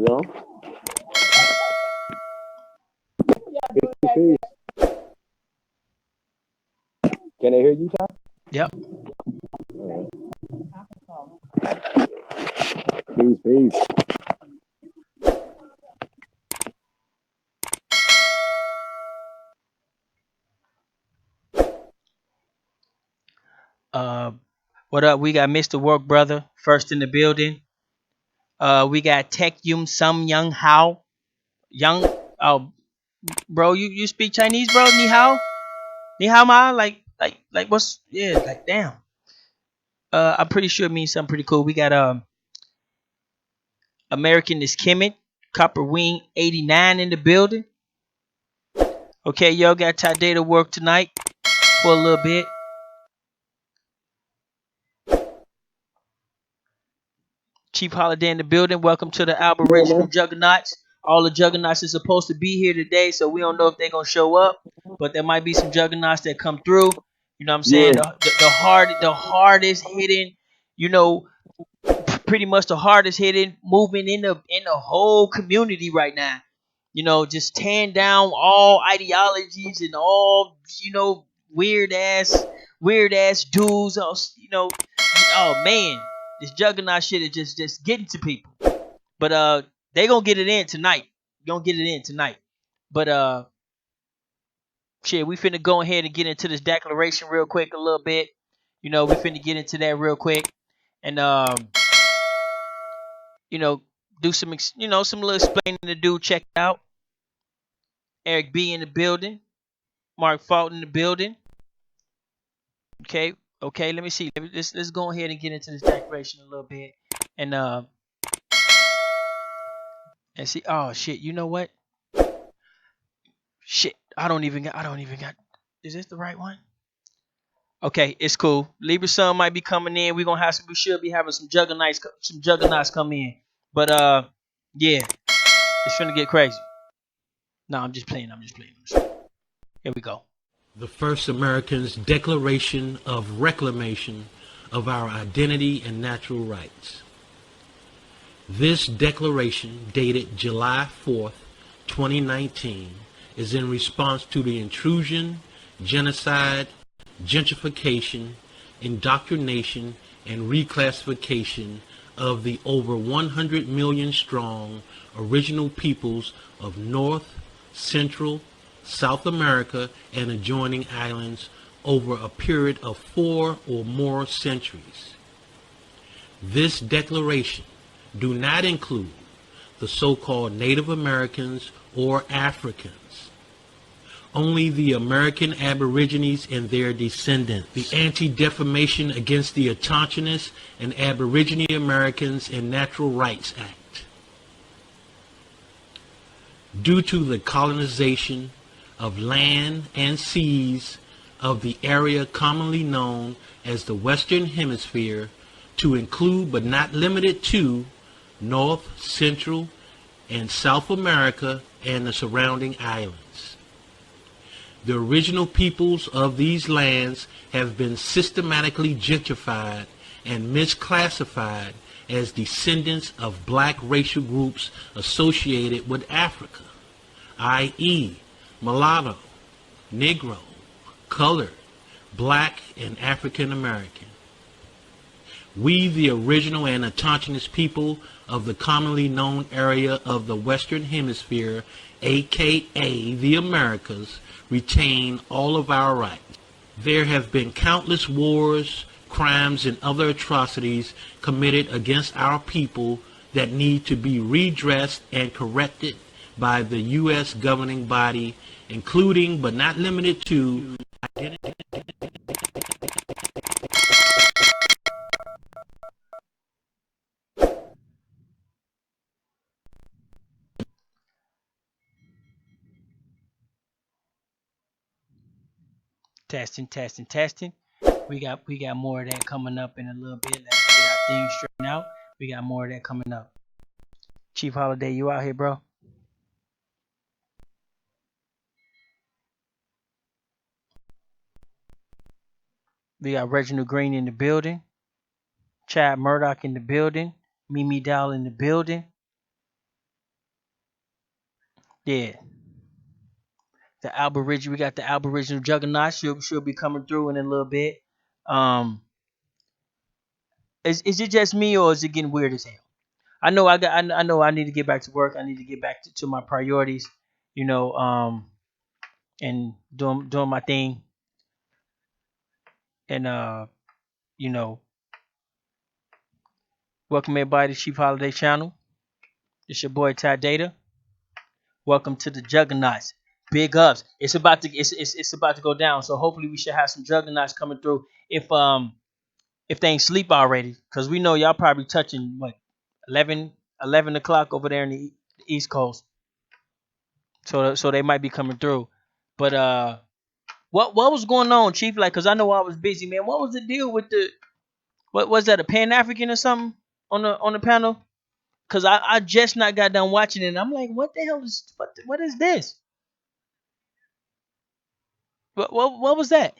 know? Peace. Can they hear you, Tom? Yep. Peace. What up? We got Mr. Work Brother first in the building. We got Tech Yum Some Young Hao. Young bro, you speak Chinese, bro? Ni hao? Ni hao ma? Like what's like damn. I'm pretty sure it means something pretty cool. We got American is Kemet, Copper Wing 89 in the building. Okay, y'all got Tade to work tonight for a little bit. Chief Holiday in the building. Welcome to the Aboriginal Juggernauts. All the Juggernauts are supposed to be here today, so we don't know if they're gonna show up. But there might be some Juggernauts that come through. You know what I'm saying? Yeah. The hardest hitting, you know, pretty much the hardest hitting movement in the whole community right now. You know, just tearing down all ideologies and all weird ass dudes. You know, oh man, this juggernaut shit is just getting to people. But they gonna get it in tonight. Gonna get it in tonight. But shit, we finna go ahead and get into this declaration real quick a little bit. You know, we finna get into that real quick, and you know, do some some little explaining to do. Check it out. Eric B in the building. Mark Fault in the building. Okay. Let me see. Let's go ahead and get into this declaration a little bit, and see. Oh shit! You know what? Shit! I don't even got. Is this the right one? Okay, it's cool. Libra Sun might be coming in. We should be having some juggernauts come in. But yeah, it's finna get crazy. No, I'm just playing. Here we go. The first Americans' Declaration of Reclamation of our Identity and Natural Rights. This declaration, dated July 4th, 2019, is in response to the intrusion, genocide, gentrification, indoctrination, and reclassification of the over 100 million strong original peoples of North, Central, South America, and adjoining islands over a period of 4 or more centuries. This declaration do not include the so-called Native Americans or Africans. Only the American Aborigines and their descendants. The Anti-Defamation Against the Autochthonous and Aborigine Americans and Natural Rights Act. Due to the colonization of land and seas of the area commonly known as the Western Hemisphere to include but not limited to North, Central, and South America and the surrounding islands. The original peoples of these lands have been systematically gentrified and misclassified as descendants of black racial groups associated with Africa, i.e., mulatto, Negro, colored, black, and African American. We, the original and autochthonous people of the commonly known area of the Western Hemisphere, aka the Americas, retain all of our rights. There have been countless wars, crimes, and other atrocities committed against our people that need to be redressed and corrected by the U.S. governing body, including but not limited to Testing. We got more of that coming up in a little bit. Let's get our things straightened out. We got more of that coming up. Chief Holiday, you out here, bro? We got Reginald Green in the building. Chad Murdoch in the building. Mimi Dow in the building. Yeah. The Aboriginal, we got the Aboriginal Juggernaut. She'll be coming through in a little bit. Um, is it just me or is it getting weird as hell? I know I need to get back to work. I need to get back to my priorities. You know, and doing my thing. And you know, welcome everybody to Chief Holiday Channel. It's your boy Ty Data. Welcome to the Juggernauts. Big ups. It's about to go down. So hopefully we should have some Juggernauts coming through. If they ain't sleep already, because we know y'all probably touching what 11 o'clock over there in the East Coast. So they might be coming through. But what was going on, Chief? Like, cause I know I was busy, man. What was the deal with the what was that, a Pan African or something on the panel? Cause I just not got done watching it. And I'm like, what the hell is what is this? What was that?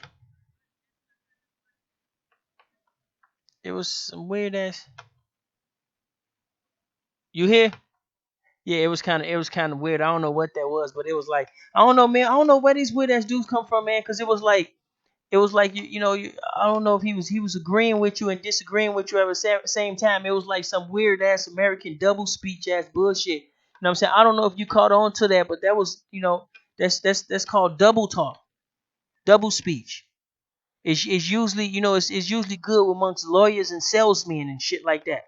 It was some weird ass. You hear? Yeah, it was kind of weird. I don't know what that was, but it was like I don't know, man. I don't know where these weird ass dudes come from, man. Cause it was like I don't know if he was agreeing with you and disagreeing with you at the same time. It was like some weird ass American double speech ass bullshit. You know what I'm saying? I don't know if you caught on to that, but that was that's called double talk, double speech. It's usually it's usually good amongst lawyers and salesmen and shit like that.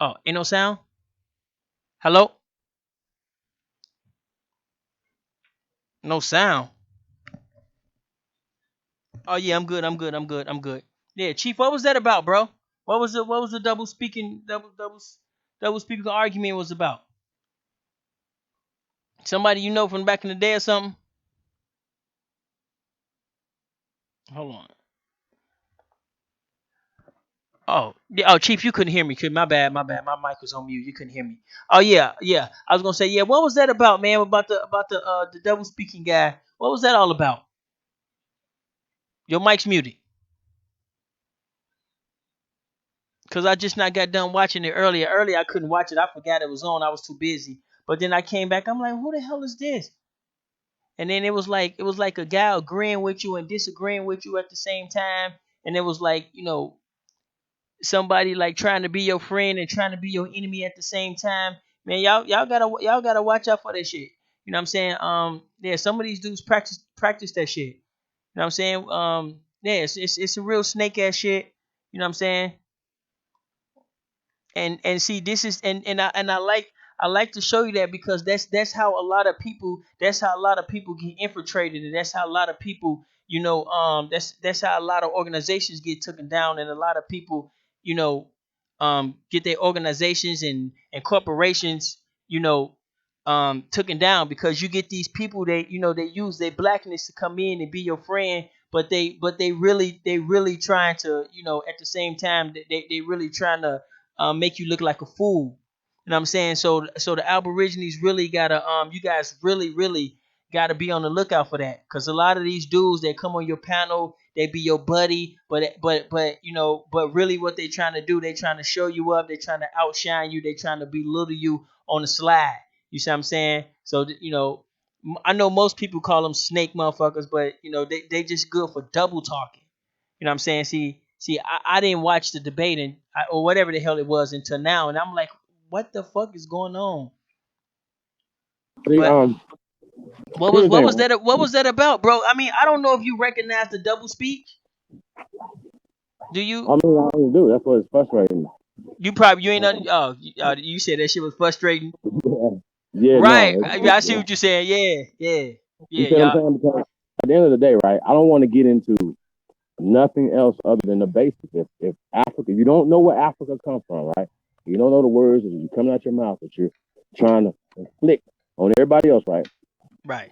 Oh, ain't no sound? Hello? No sound. Oh yeah, I'm good. I'm good. I'm good. I'm good. Yeah, Chief, what was that about, bro? What was the double speaking argument was about? Somebody you know from back in the day or something? Hold on. Oh, yeah, oh, Chief, you couldn't hear me. My bad, my bad. My mic was on mute. You couldn't hear me. Oh yeah, yeah. I was gonna say, yeah. What was that about, man? About the double speaking guy. What was that all about? Your mic's muted. Cause I just not got done watching it earlier. Earlier I couldn't watch it. I forgot it was on. I was too busy. But then I came back. I'm like, who the hell is this? And then it was like a guy agreeing with you and disagreeing with you at the same time. And it was like somebody like trying to be your friend and trying to be your enemy at the same time. Man, y'all gotta watch out for that shit. You know what I'm saying? Yeah, some of these dudes practice that shit. You know what I'm saying? Yeah, it's a real snake ass shit. You know what I'm saying? And see, this is and I like to show you that because that's how a lot of people get infiltrated, and that's how a lot of people that's how a lot of organizations get taken down, and a lot of people you know get their organizations and corporations you know taken down because you get these people they use their blackness to come in and be your friend, but they really trying to at the same time they really trying to make you look like a fool. You know what I'm saying? So the Aborigines really gotta you guys really gotta be on the lookout for that, because a lot of these dudes that come on your panel, they be your buddy, but really what they trying to do, they trying to show you up, they trying to outshine you, they trying to belittle you on the slide. You see what I'm saying? So I know most people call them snake motherfuckers, but they just good for double talking. You know what I'm saying? See, I didn't watch the debate or whatever the hell it was until now, and I'm like, what the fuck is going on? See, But what was here's the what was thing. that what was that about, bro? I mean, I don't know if you recognize the double speech. Do you? I mean, I don't do. That's what it's frustrating. You ain't know. Oh, you said that shit was frustrating. Yeah, Right. no. I see what you're saying. Yeah, yeah, You yeah, see what I'm yeah. saying? Because at the end of the day, right? I don't want to get into nothing else other than the basics. If Africa, you don't know where Africa comes from, right? You don't know the words that you coming out your mouth that you're trying to inflict on everybody else, right? Right.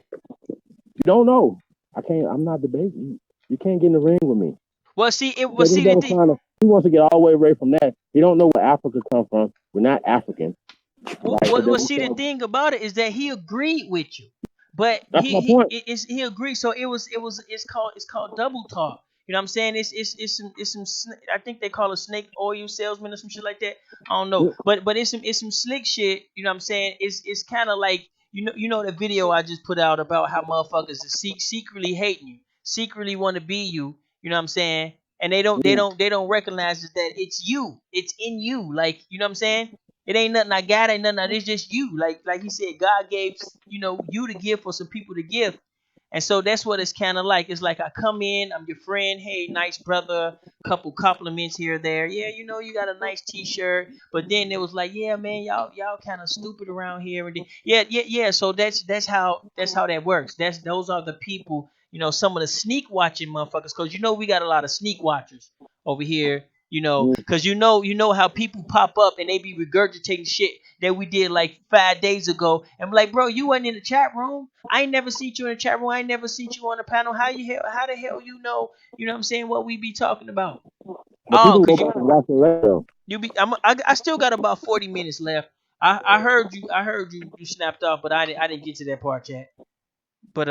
You don't know. I can't. I'm not debating. You can't get in the ring with me. Well, see, it So was this see the brother thing. trying to. He wants to get all the way away from that. He don't know where Africa come from. We're not African, Well, right? But well, then well, we see the start. thing about it is that he agreed with you, but That's my point. he agreed. So it was it's called double talk. You know what I'm saying? It's some I think they call it snake oil salesman or some shit like that. I don't know, but it's some slick shit. You know what I'm saying? It's kind of like you know the video I just put out about how motherfuckers is secretly hating you, secretly want to be you. You know what I'm saying? And they don't recognize that it's you. It's in you. Like, you know what I'm saying? It ain't nothing I got, ain't nothing. It's just you. Like he said, God gave you to give for some people to give. And so that's what it's kind of like. It's like I come in, I'm your friend. Hey, nice brother. Couple compliments here or there. Yeah, you got a nice T-shirt. But then it was like, yeah, man, y'all kind of stupid around here. And then, yeah. So that's how that works. Those are the people. Some of the sneak watching motherfuckers. Because we got a lot of sneak watchers over here. Because you know how people pop up and they be regurgitating shit that we did like 5 days ago. And I'm like, bro, you wasn't in the chat room. I ain't never seen you in the chat room. I ain't never seen you on the panel. How the hell you know what I'm saying, what we be talking about? But Oh, people cause go back and watch the radio. I still got about 40 minutes left. I heard you snapped off, but I didn't get to that part yet. But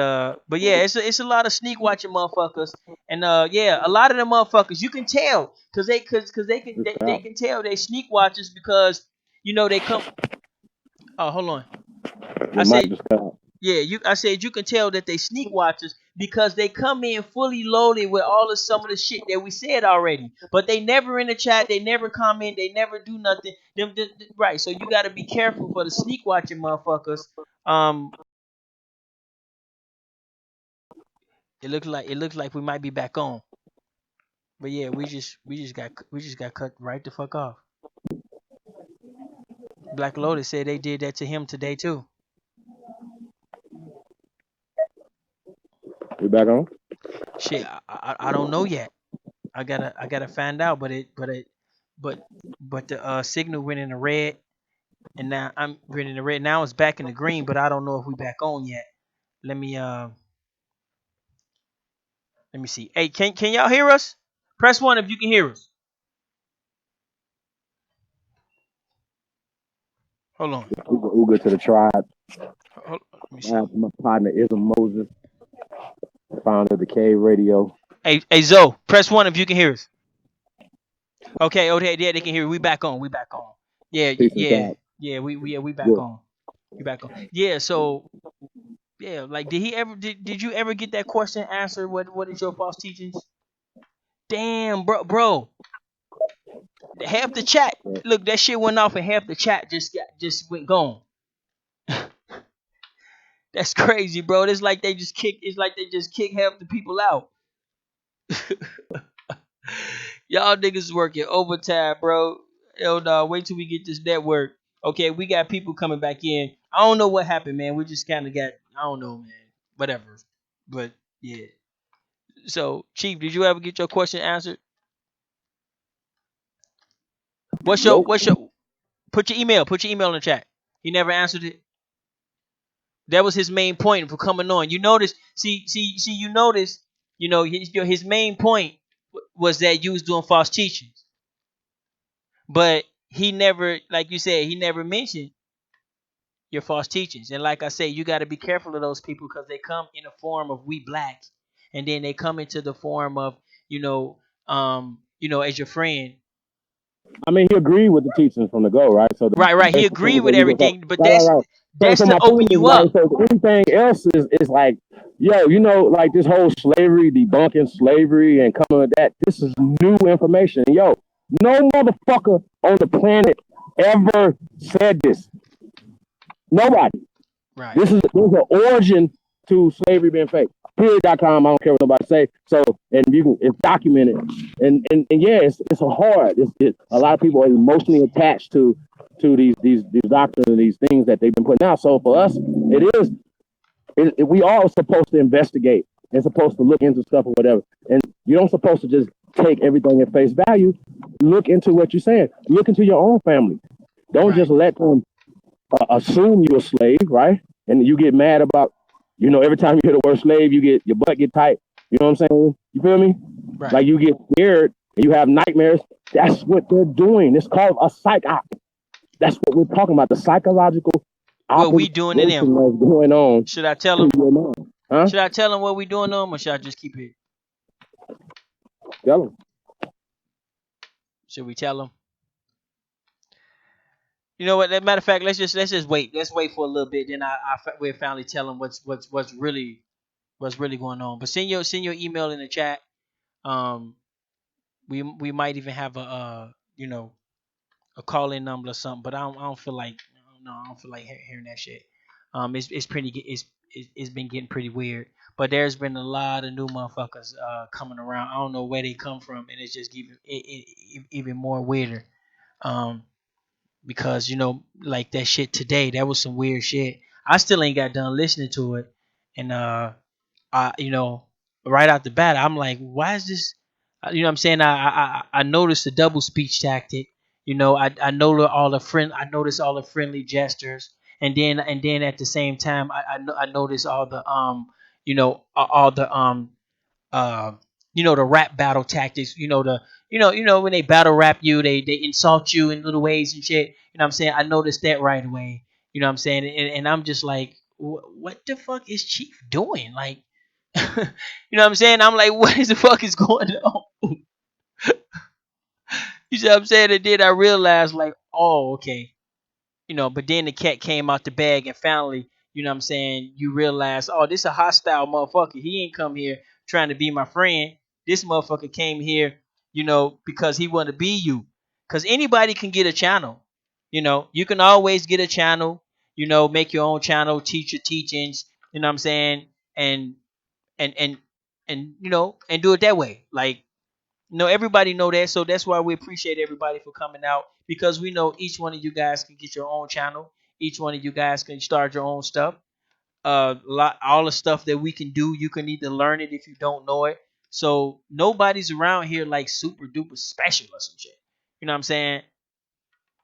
yeah, it's a lot of sneak watching motherfuckers, and yeah, a lot of them motherfuckers you can tell because they can tell they sneak watchers because they come. Oh, hold on. I Your mic said just cut out. yeah, I said you can tell that they sneak watchers because they come in fully loaded with all of some of the shit that we said already, but they never in the chat, they never comment, they never do nothing. Right, so you got to be careful for the sneak watching motherfuckers. Um, it looks like we might be back on. But yeah, we just got cut right the fuck off. Black Lotus said they did that to him today too. We back on? Shit, I don't know yet. I gotta find out. But the signal went in the red, and now I'm went in the red. Now it's back in the green, but I don't know if we back on yet. Let me let me see. Hey, can y'all hear us? Press 1 if you can hear us. Hold on. Uga to the tribe. Let me see. My partner Ism Moses, founder of the Cave Radio. Hey Zoe, press 1 if you can hear us. Okay, yeah, they can hear. We back on. We back on. Yeah, Peace and yeah, God. yeah. We back Good. on. We back on. Yeah. So yeah, like, did you ever get that question answered? What is your false teachings? Damn, bro. Half the chat. Look, that shit went off, and half the chat just went gone. That's crazy, bro. It's like they just kick. It's like they just kick half the people out. Y'all niggas working overtime, bro. Hell no, wait till we get this network. Okay, we got people coming back in. I don't know what happened, man. We just kind of got, I don't know, man. Whatever. But yeah. So, Chief, did you ever get your question answered? Nope. Put your email. Put your email in the chat. He never answered it. That was his main point for coming on. You notice, you notice, his main point was that you was doing false teachings. But he never, like you said, he never mentioned your false teachings. And like I say, you got to be careful of those people because they come in the form of we blacks, and then they come into the form of as your friend. I mean, he agreed with the teachings from the go, right? So the Right. He basic agreed things with that you can everything, but right. that's So to my open point is, you right, up. so anything else is like, yo, like this whole slavery, debunking slavery and coming with that, this is new information. Yo, no motherfucker on the planet ever said this. Nobody. Right. There's an origin to slavery being fake. Period.com. I don't care what nobody say. So, and it's documented. And yeah, it's a hard. A lot of people are emotionally attached to these doctrines and these things that they've been putting out. So for us, we are supposed to investigate and supposed to look into stuff or whatever. And you don't supposed to just take everything at face value. Look into what you're saying. Look into your own family. Don't just let them assume you're a slave, right? And you get mad about, every time you hear the word slave, your butt get tight. You know what I'm saying? You feel me? Right. Like you get scared and you have nightmares. That's what they're doing. It's called a psych op. That's what we're talking about. The psychological What we operation doing to that's them? going on Should I tell to them? your mind. Huh? Should I tell them what we doing to them, or should I just keep it? Tell them. Should we tell them? You know what? As a matter of fact, let's just wait. Let's wait for a little bit. Then we'll finally tell them what's really going on. But send your email in the chat. Um, we might even have a call in number or something. But I don't feel like no, I don't feel like hearing that shit. It's pretty it's been getting pretty weird. But there's been a lot of new motherfuckers coming around. I don't know where they come from, and it's just even more weirder. Um, because like that shit today, that was some weird shit. I still ain't got done listening to it, and I right out the bat, I'm like, why is this? You know what I'm saying? I noticed the double speech tactic. I know all the friend. I noticed all the friendly gestures, and then at the same time, I noticed all the all the uh, the rap battle tactics. When they battle rap you, they insult you in little ways and shit. You know what I'm saying? I noticed that right away. You know what I'm saying? And I'm just like, what the fuck is Chief doing? Like, you know what I'm saying? I'm like, what is the fuck is going on? You see what I'm saying? And then I realized, like, oh, okay. But then the cat came out the bag and finally, what I'm saying, you realize, oh, this a hostile motherfucker. He ain't come here trying to be my friend. This motherfucker came here, because he want to be you. Because anybody can get a channel. You can always get a channel, make your own channel, teach your teachings, you know what I'm saying? And and and and do it that way. Like, everybody know that, so that's why we appreciate everybody for coming out, because we know each one of you guys can get your own channel. Each one of you guys can start your own stuff. All the stuff that we can do, you can either learn it if you don't know it. So nobody's around here like super duper special or some shit. You know what I'm saying?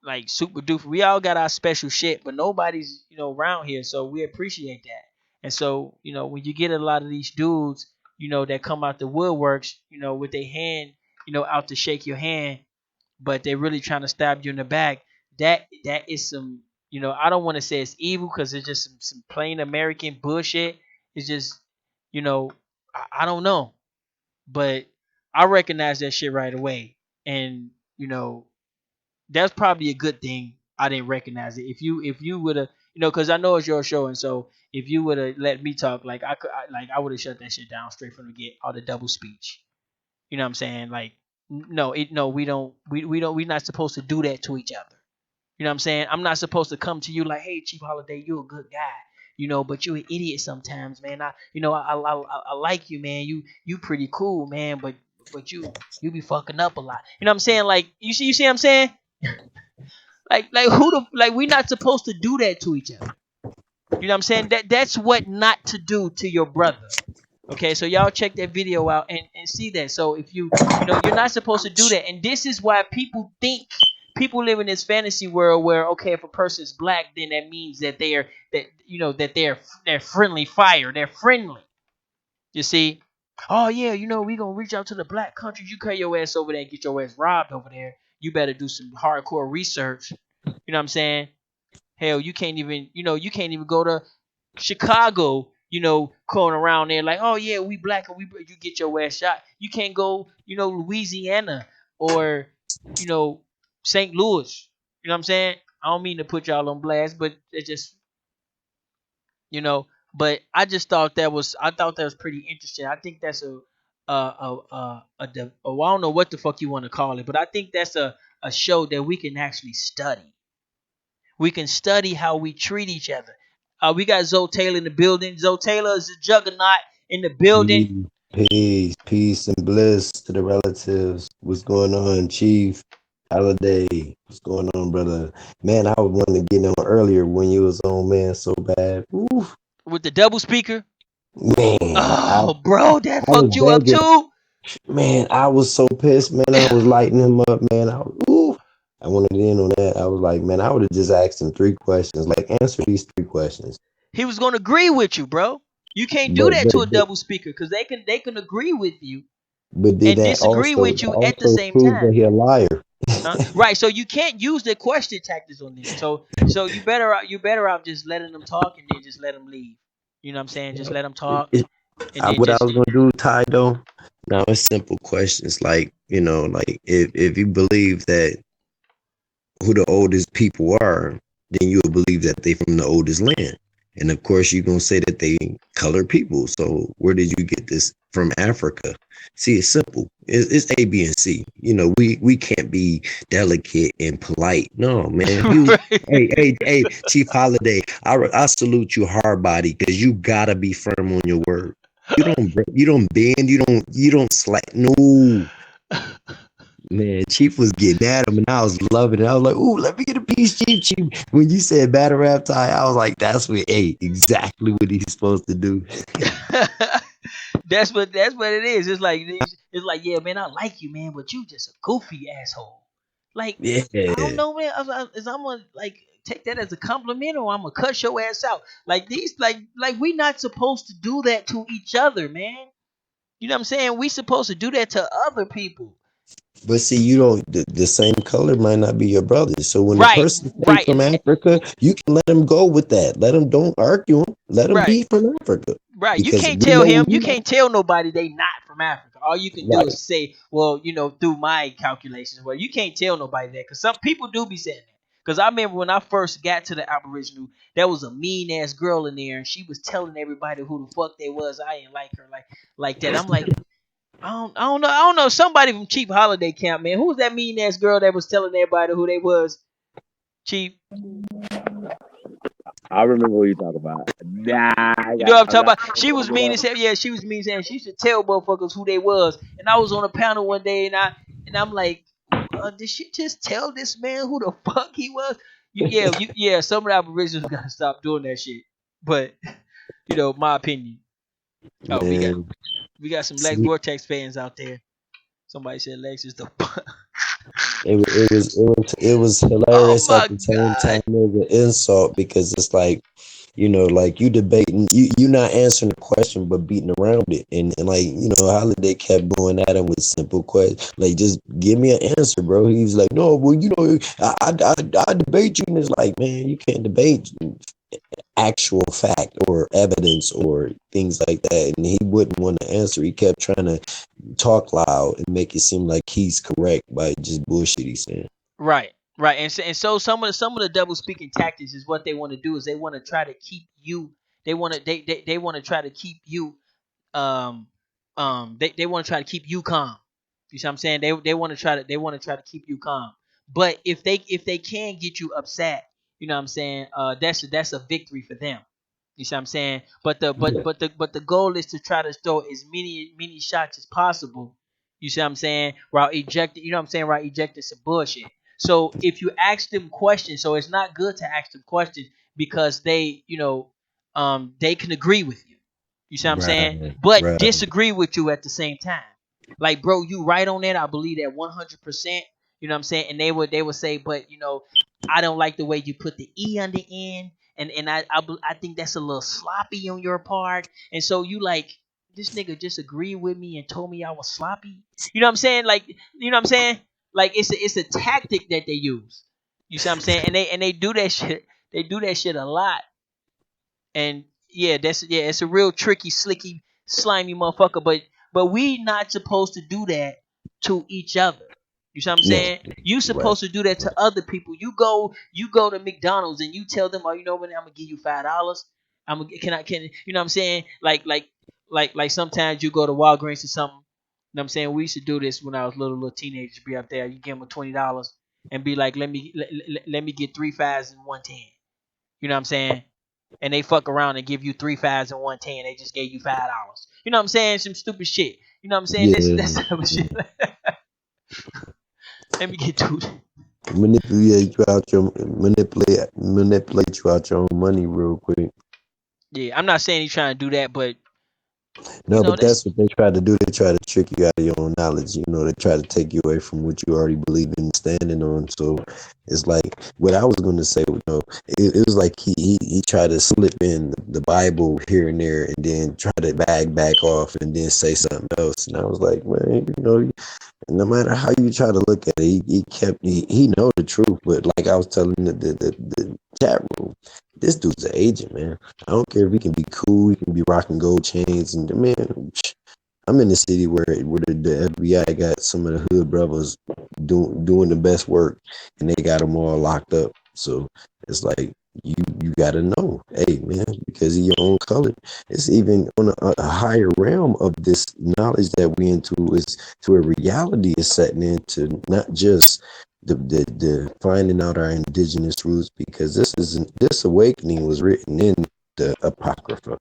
Like super duper. We all got our special shit, but nobody's around here, so we appreciate that. And so when you get a lot of these dudes, that come out the woodworks, with their hand, out to shake your hand, but they're really trying to stab you in the back. That is some, I don't want to say it's evil because it's just some plain American bullshit. It's just, you know, I don't know, but I recognize that shit right away, and that's probably a good thing. I didn't recognize it. If you would have, because I know it's your show, and so if you would have let me talk, like I would have shut that shit down straight from the get. All the double speech. You know what I'm saying? Like, no, we're not supposed to do that to each other. You know what I'm saying? I'm not supposed to come to you like, hey, Chief Holiday, you're a good guy, but you're an idiot sometimes, man. I like you, man. You pretty cool, man, but you be fucking up a lot. You know what I'm saying? Like, you see what I'm saying? Like who the like we're not supposed to do that to each other. You know what I'm saying? That's what not to do to your brother. Okay, so y'all check that video out and see that. So if you're not supposed to do that. And this is why people live in this fantasy world where, okay, if a person's black, then that means that they're friendly fire. They're friendly. You see? Oh yeah, we gonna reach out to the black countries. You carry your ass over there and get your ass robbed over there. You better do some hardcore research. You know what I'm saying? Hell, you can't even go to Chicago, going around there like, oh yeah, we black and you get your ass shot. You can't go, Louisiana or, you know, St. Louis. You know what I'm saying? I don't mean to put y'all on blast, but it just, you know, but I thought that was pretty interesting. I think that's well, I don't know what the fuck you want to call it, but I think that's a show that we can actually study. We can study how we treat each other. We got Zoe Taylor in the building. Zoe Taylor is a juggernaut in the building Peace, and bliss to the relatives. What's going on, Chief? Holiday, what's going on, brother? Man, I was wanting to get on earlier when you was on, man, so bad. Oof. with the double speaker. Man, Oh, bro, that I was fucked you up begging. too. Man, I was so pissed, man. I was lighting him up, man. I wanted in on that. I was like, man, I would have just asked him 3 questions. Like, answer these 3 questions. He was gonna agree with you, bro. You can't do But that but to a double speaker because they can agree with you but did and that disagree also with you at the same prove that time. he a liar? Huh? Right. So you can't use the question tactics on them. So you better out just letting them talk and then just let them leave. You know what I'm saying? Just let them talk and then What I just was gonna do, Ty, though, Now it's simple questions like, like if you believe that who the oldest people are, then you'll believe that they from the oldest land. And of course, you're gonna say that they colored people. So where did you get this from? Africa? See, it's simple. It's A, B, and C. We can't be delicate and polite. No, man. Hey, Chief Holiday. I salute you, hard body, because you gotta be firm on your word. You don't bend. You don't slack. No. Man, Chief was getting at him, and I was loving it. I was like, "Ooh, let me get a piece, Chief." When you said battle rap tie, I was like, "That's what, hey, exactly what he's supposed to do." That's what it is. It's like, yeah, man, I like you, man, but you just a goofy asshole. Like, I don't Yeah, know, man. Is I'm gonna like take that as a compliment, or I'm gonna cut your ass out. Like these, like we not supposed to do that to each other, man. You know what I'm saying? We supposed to do that to other people. but see, you don't. The same color might not be your brother. So when the Right, person say right, from Africa, you can let him go with that. Let him don't argue him. Let him right. be from Africa Right. You because can't we tell know where him. You we at. can't tell nobody they not from Africa. All you can do Right. is say, well, through my calculations, well, you can't tell nobody that because some people do be saying that. Because I remember when I first got to the Aboriginal, there was a mean ass girl in there, and she was telling everybody who the fuck they was. I didn't like her like that. I'm like, I don't know. Somebody from Cheap Holiday Camp, man. Who was that mean ass girl that was telling everybody who they was? Cheap. I remember what you talk about. Nah, You know what I'm I'm talking not. about? She was mean as hell. Yeah, she was mean as hell. She used to tell motherfuckers who they was. And I was on a panel one day, and I'm like, did she just tell this man who the fuck he was? Yeah. Some of the Aboriginals gotta stop doing that shit. But my opinion. Oh, we got Man, we got some Lex see, Vortex fans out there. Somebody said Lex is the. it was Oh hilarious at my the same time. god. It was an insult because it's like, like you debating, you not answering the question, but beating around it. And like, Holiday kept going at him with simple questions. Like, just give me an answer, bro. He was like, no, well, I debate you. And it's like, man, you can't debate actual fact or evidence or things like that. And he wouldn't want to answer. He kept trying to talk loud and make it seem like he's correct by just bullshit he's saying. Right, right, and so some of the double speaking tactics is what they want to do is they want to try to keep you. They want to try to keep you um they want to try to keep you calm. You see what I'm saying? They want to try to keep you calm. But if they can get you upset, you know what I'm saying? That's a victory for them. You see what I'm saying? But the goal is to try to throw as many shots as possible. You see what I'm saying? While ejecting, you know what I'm saying? While ejecting some bullshit. So if you ask them questions, so it's not good to ask them questions because they can agree with you. You see what I'm saying? Right, But right. disagree with you at the same time. Like, bro, you right on that. I believe that 100%. You know what I'm saying? And they would say, but I don't like the way you put the e on the end, and I think that's a little sloppy on your part. And so you like this nigga just agreed with me and told me I was sloppy. You know what I'm saying? Like, you know what I'm saying? Like it's a tactic that they use. You see what I'm saying? And they do that shit. They do that shit a lot. And it's a real tricky, slicky, slimy motherfucker. But we not supposed to do that to each other. You see what I'm No, saying? You right. supposed to do that to other people. You go to McDonald's and you tell them, oh, you know what? I'm gonna give you $5. Can you know what I'm saying? Like sometimes you go to Walgreens or something. You know what I'm saying? We used to do this when I was little teenager. Be up there, you give them $20 and be like, let me get 3 5s and 1 10. You know what I'm saying? And they fuck around and give you 3 5s and 1 10. They just gave you $5. You know what I'm saying? Some stupid shit. You know what I'm saying? That's Yeah. type of shit. Let me get to it. Manipulate you out your own money real quick. Yeah, I'm not saying he's trying to do that, but No, but that's that's what they try to do. They try to trick you out of your own knowledge. They try to take you away from what you already believe in standing on. So it's like what I was going to say. It was like he tried to slip in the Bible here and there, and then try to back off, and then say something else. And I was like, man, no matter how you try to look at it, he know the truth. But like I was telling the chat room, this dude's an agent, man. I don't care if he can be cool, he can be rocking gold chains, and man, I'm in the city where the FBI got some of the hood brothers doing the best work, and they got them all locked up. So it's like you got to know, hey man, because of your own color. It's even on a higher realm of this knowledge that we into is to a reality is setting into not just the finding out our indigenous roots, because this awakening was written in the apocrypha.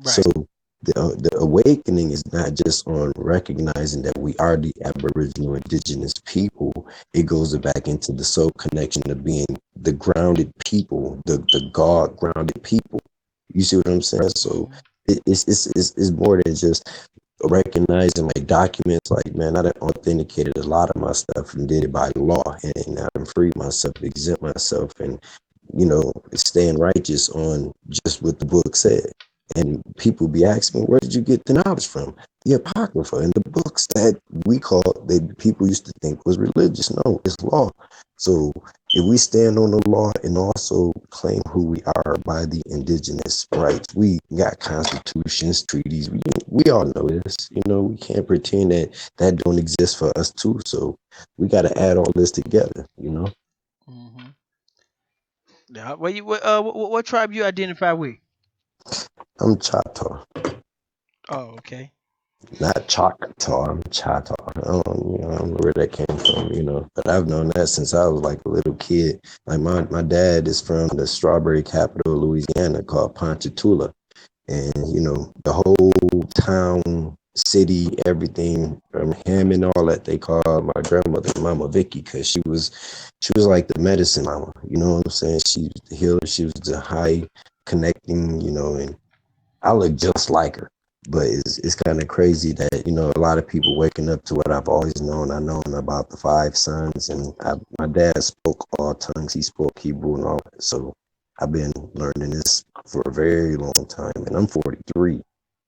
So Right. the awakening is not just on recognizing that we are the Aboriginal indigenous people. It goes back into the soul connection of being the grounded people, the God grounded people. You see what I'm saying? So Hmm. it's more than just recognizing like documents. Like, man, I done authenticated a lot of my stuff and did it by law, and I done freed myself, exempt myself, and staying righteous on just what the book said. And people be asking me, where did you get the knowledge from? The Apocrypha and the books that we call, that people used to think was religious. No, it's law. So if we stand on the law and also claim who we are by the indigenous rights, we got constitutions, treaties. We all know this. We can't pretend that don't exist for us too. So we got to add all this together. Hmm. Yeah. What tribe you identify with? I'm Choctaw. Oh, okay. Not Choctaw, I'm Choctaw. I don't know where that came from. But I've known that since I was like a little kid. Like my dad is from the strawberry capital of Louisiana called Ponchatoula. And, the whole town, city, everything from him and all that, they called my grandmother Mama Vicky, because she was like the medicine mama. You know what I'm saying? She was the healer, she was the high connecting, and I look just like her. But it's kind of crazy that a lot of people waking up to what I've always known. I known about the five sons, and my dad spoke all tongues. He spoke Hebrew and all that. So I've been learning this for a very long time, and I'm 43.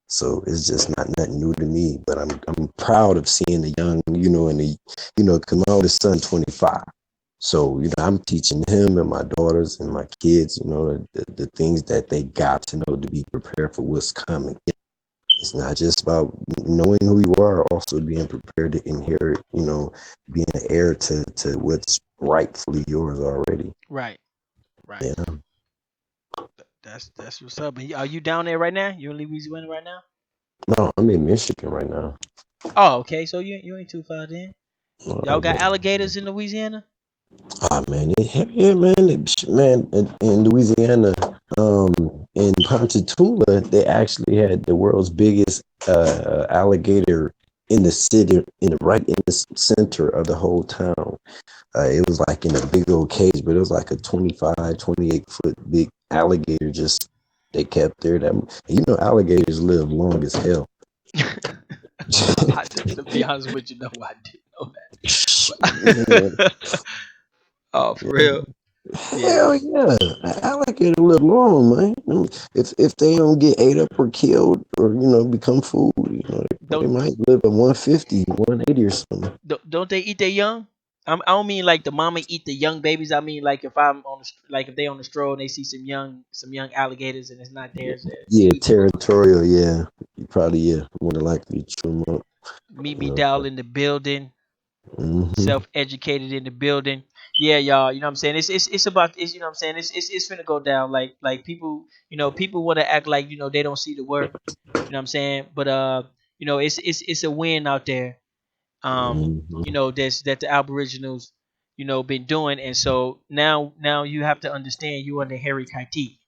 So it's just not nothing new to me. But I'm proud of seeing the young, and cause my oldest son 25. So, I'm teaching him and my daughters and my kids, the things that they got to know to be prepared for what's coming. It's not just about knowing who you are, also being prepared to inherit, being an heir to what's rightfully yours already. Right. Right. Yeah. That's what's up. Are you down there right now? You in Louisiana right now? No, I'm in Michigan right now. Oh, okay. So you ain't too far then. Y'all got But alligators in Louisiana? man, yeah, man, man, in Louisiana, um, in Ponchatoula, they actually had the world's biggest alligator in the city, right in the center of the whole town. It was like in a big old cage, but it was like a 25, 28 foot big alligator. Just they kept there. Alligators live long as hell. To be honest with you, no, I didn't know Man, that. Oh, for real? Yeah. hell yeah, an alligator live long, man. If they don't get ate up or killed or become food, they Don't might live at 150, 180 or something. don't they eat their young? I don't mean like the mama eat the young babies. I mean like if I'm on like if they on the stroll and they see some young alligators and it's not theirs, they Yeah, eat them. territorial. Yeah, you probably more than likely chew them up. Meet You me know. down in the building. Hmm. Self-educated in the building. Yeah, y'all. You know what I'm saying? It's about it's you know what I'm saying. It's finna go down. Like people, people want to act like they don't see the work. You know what I'm saying? But it's a win out there. Hmm. That the Aboriginals, been doing, and so now you have to understand you under Harry Kaiti.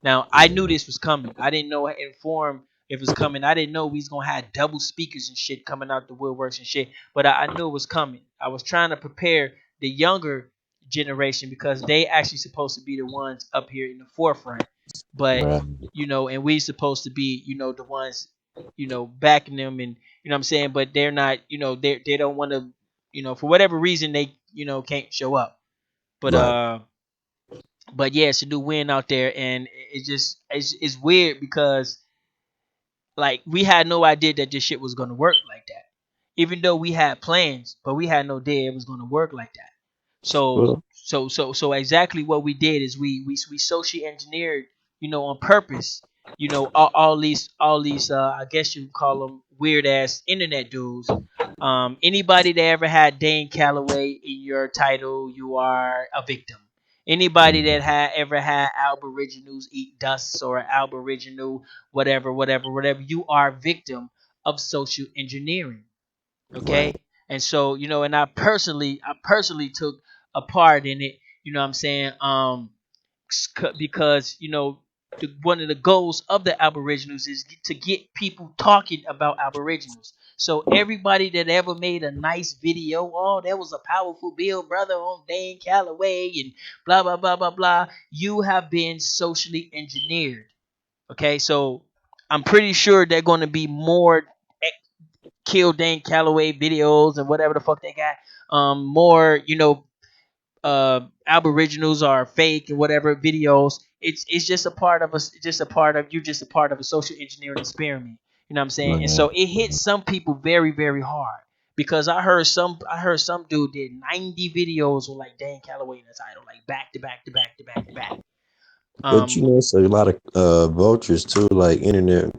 Now I knew this was coming. I didn't know inform if it was coming. I didn't know we was gonna have double speakers and shit coming out the woodworks and shit. But I knew it was coming. I was trying to prepare the younger generation because they actually supposed to be the ones up here in the forefront. But Right. and we supposed to be the ones backing them, and what I'm saying. But they're not. They don't want to. For whatever reason they can't show up. But Right. yeah, it's a new win out there, and it's weird because like we had no idea that this shit was gonna work like that. Even though we had plans, but we had no idea it was gonna work like that. So Well, exactly what we did is we socially engineered, on purpose, all these I guess you call them weird ass internet dudes. Anybody that ever had Dane Calloway in your title, you are a victim. Anybody that had ever had Aboriginals eat dust or Aboriginal whatever, you are a victim of social engineering. Right. Okay, and so and I personally took a part in it. You know what I'm saying? Because one of the goals of the Aboriginals is to get people talking about Aboriginals. So everybody that ever made a nice video, oh, that was a powerful bill, brother, on Dane Calloway and blah blah blah blah blah. You have been socially engineered. Okay, so I'm pretty sure they're going to be more kill Dane Calloway videos and whatever the fuck they got. More aboriginals are fake and whatever videos. It's just a part of us, just a part of you, just a part of a social engineering experiment. You know what I'm saying? And Right. so it hits some people very, very hard. Because I heard some dude did 90 videos with like Dan Calloway in the title, like back to back to back to back to back. But you Um, know, it's a lot of vultures too, like internet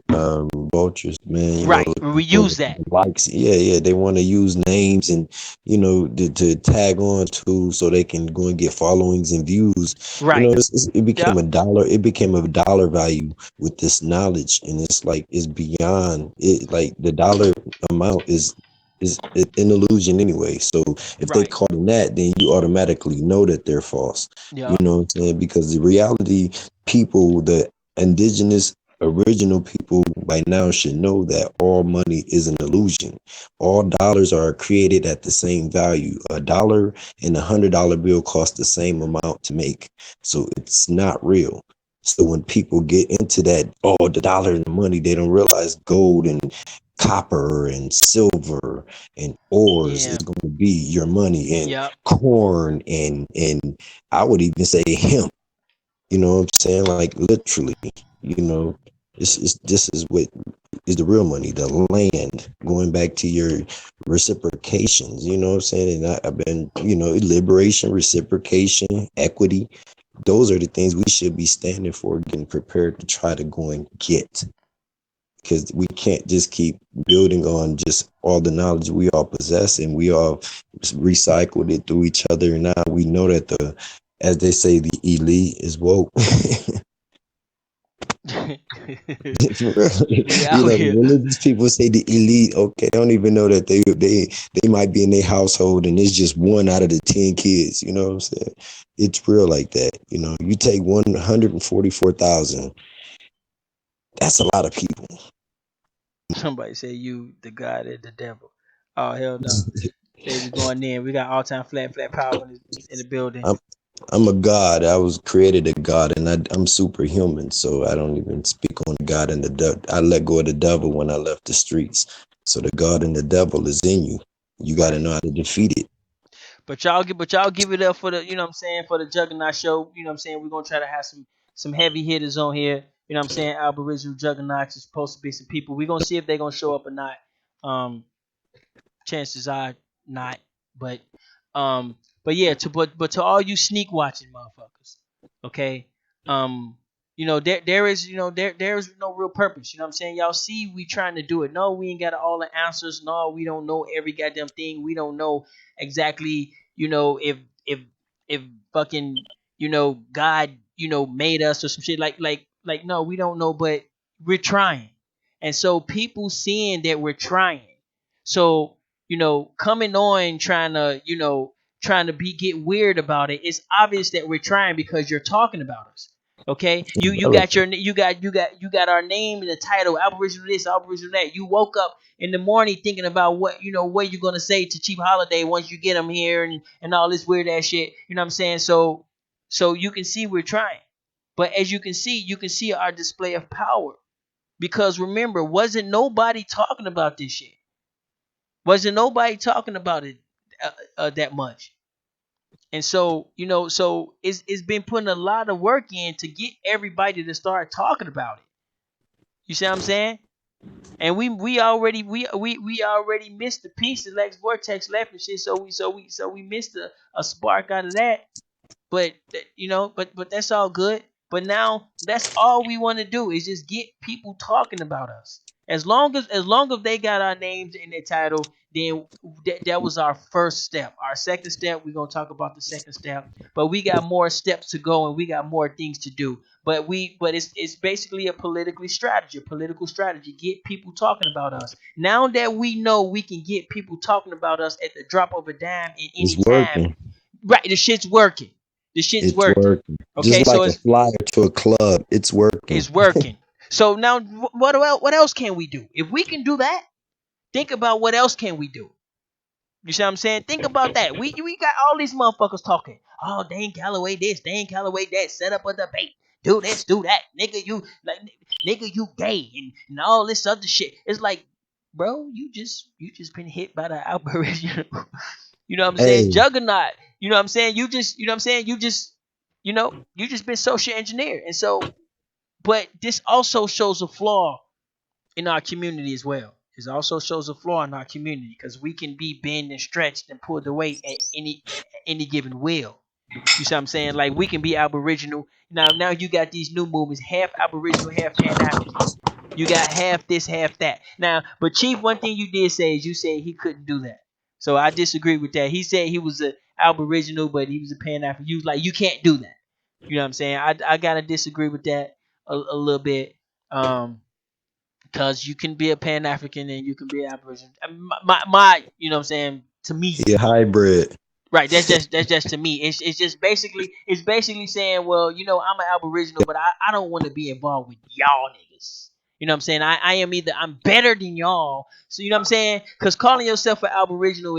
vultures, man. You know, right. We for use that. likes, yeah, yeah. They want to use names and to tag on to so they can go and get followings and views. You know, Right. it became Yep. a dollar. It became a dollar value with this knowledge, and it's like it's beyond it. Like the dollar amount is an illusion anyway. So if they Right. caught in that, then you automatically know that they're false. You Yep. know what I'm saying? Because the reality, people, the indigenous original people by now should know that all money is an illusion. All dollars are created at the same value. A dollar and $100 bill cost the same amount to make. So it's not real. So when people get into that, oh, the dollar and the money, they don't realize gold and copper and silver and ores is Yeah. going to be your money, and Yep. corn and I would even say hemp. You know what I'm saying? Like literally, you know, this is what is the real money, the land. Going back to your reciprocations, you know what I'm saying? And I've been, liberation, reciprocation, equity. Those are the things we should be standing for, getting prepared to try to go and get. Because we can't just keep building on just all the knowledge we all possess, and we all recycled it through each other. And now we know that as they say, the elite is woke. For real. We out The here. religious people say the elite. Okay, they don't even know that they might be in their household, and it's just one out of the 10 kids. You know what I'm saying? It's real like that. You take 144,000. That's a lot of people. Somebody say you the God and the devil. Oh hell no. Say we going in. We got all time flat power in the building. I'm I'm a god. I was created a god, and I'm superhuman. So I don't even speak on God and the devil. I let go of the devil when I left the streets. So the God and the devil is in you. You got to Right. know how to defeat it. But y'all give it up for the what I'm saying, for the Juggernaut show. What I'm saying, we're gonna try to have some heavy hitters on here. What I'm saying, Aboriginal Juggernauts is supposed to be some people. We're gonna see if they're gonna show up or not. Um Chances are not. But um, but yeah, but to all you sneak watching motherfuckers, okay. Um, there is there is no real purpose. You know what I'm saying? Y'all see, we trying to do it. No, we ain't got all the answers. No, we don't know every goddamn thing. We don't know exactly. If fucking God made us or some shit like no, we don't know, but we're trying. And so people seeing that we're trying. So coming on trying to be get weird about it. It's obvious that we're trying because you're talking about us. Okay, you got Relevant. you got our name in the title, Aboriginal this, Aboriginal that. You woke up in the morning thinking about what you're gonna say to Chief Holiday once you get him here and all this weird ass shit. You know what I'm saying? So you can see we're trying, but as you can see our display of power. Because remember, wasn't nobody talking about this shit. Wasn't nobody talking about it that much. And so it's been putting a lot of work in to get everybody to start talking about it. You see what I'm saying? And we already missed the piece that Lex Vortex left and shit. So we missed a spark out of that. But that's all good. But now that's all we want to do is just get people talking about us. As long as they got our names in their title, then that was our first step. Our second step, we're gonna talk about the second step, but we got more steps to go and we got more things to do. But it's basically a political strategy. Get people talking about us. Now that we know we can get people talking about us at the drop of a dime in It's any time, working. right? The shit's working. The shit's It's working. working. Okay, Just so like a flyer to a club. It's working. it's working. So now, what else can we do? If we can do that, think about what else can we do. You see what I'm saying? Think about that. We got all these motherfuckers talking. Oh, Dane Calloway this, Dane Calloway that. Set up a debate. Do this, do that. Nigga, you gay and all this other shit. It's like, bro, you just been hit by the Aboriginal. You know what I'm saying? Hey, Juggernaut. You know what I'm saying? You know what I'm saying? You just been social engineered. And so, but this also shows a flaw in our community as well. It also shows a flaw in our community because we can be bent and stretched and pulled away at any given will. You see what I'm saying? Like we can be Aboriginal. Now you got these new movements, half Aboriginal, half Pan African. You got half this, half that. Now, but Chief, one thing you did say is you said he couldn't do that. So I disagree with that. He said he was a Aboriginal, but he was a Pan African. You was like, you can't do that. You know what I'm saying? I gotta disagree with that a little bit. Because you can be a Pan African and you can be an Aboriginal. You know what I'm saying? To me, he a hybrid. right? That's just to me. It's basically saying, well, I'm an Aboriginal, but I don't want to be involved with y'all niggas. You know what I'm saying? I am either I'm better than y'all. So you know what I'm saying? Because calling yourself an Aboriginal,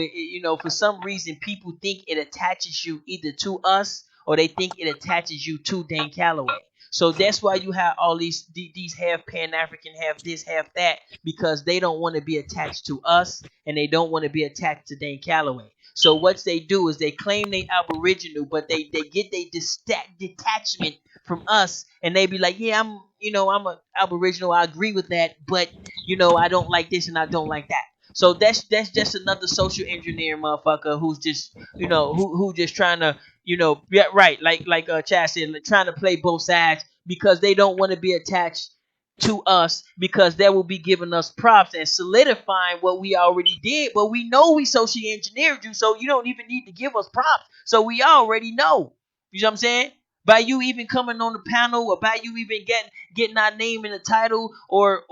for some reason people think it attaches you either to us or they think it attaches you to Dane Calloway. So that's why you have all these half Pan African, half this, half that, because they don't want to be attached to us and they don't want to be attached to Dane Calloway. So what they do is they claim they Aboriginal, but they get their detachment from us, and they be like, yeah, I'm a Aboriginal. I agree with that, but I don't like this and I don't like that. So that's just another social engineer motherfucker who's just who just trying to yeah, right, like Chad said, like, trying to play both sides because they don't want to be attached to us because that will be giving us props and solidifying what we already did. But we know we socially engineered you, so you don't even need to give us props. So we already know. You know what I'm saying? By you even coming on the panel, or by you even getting our name in the title, or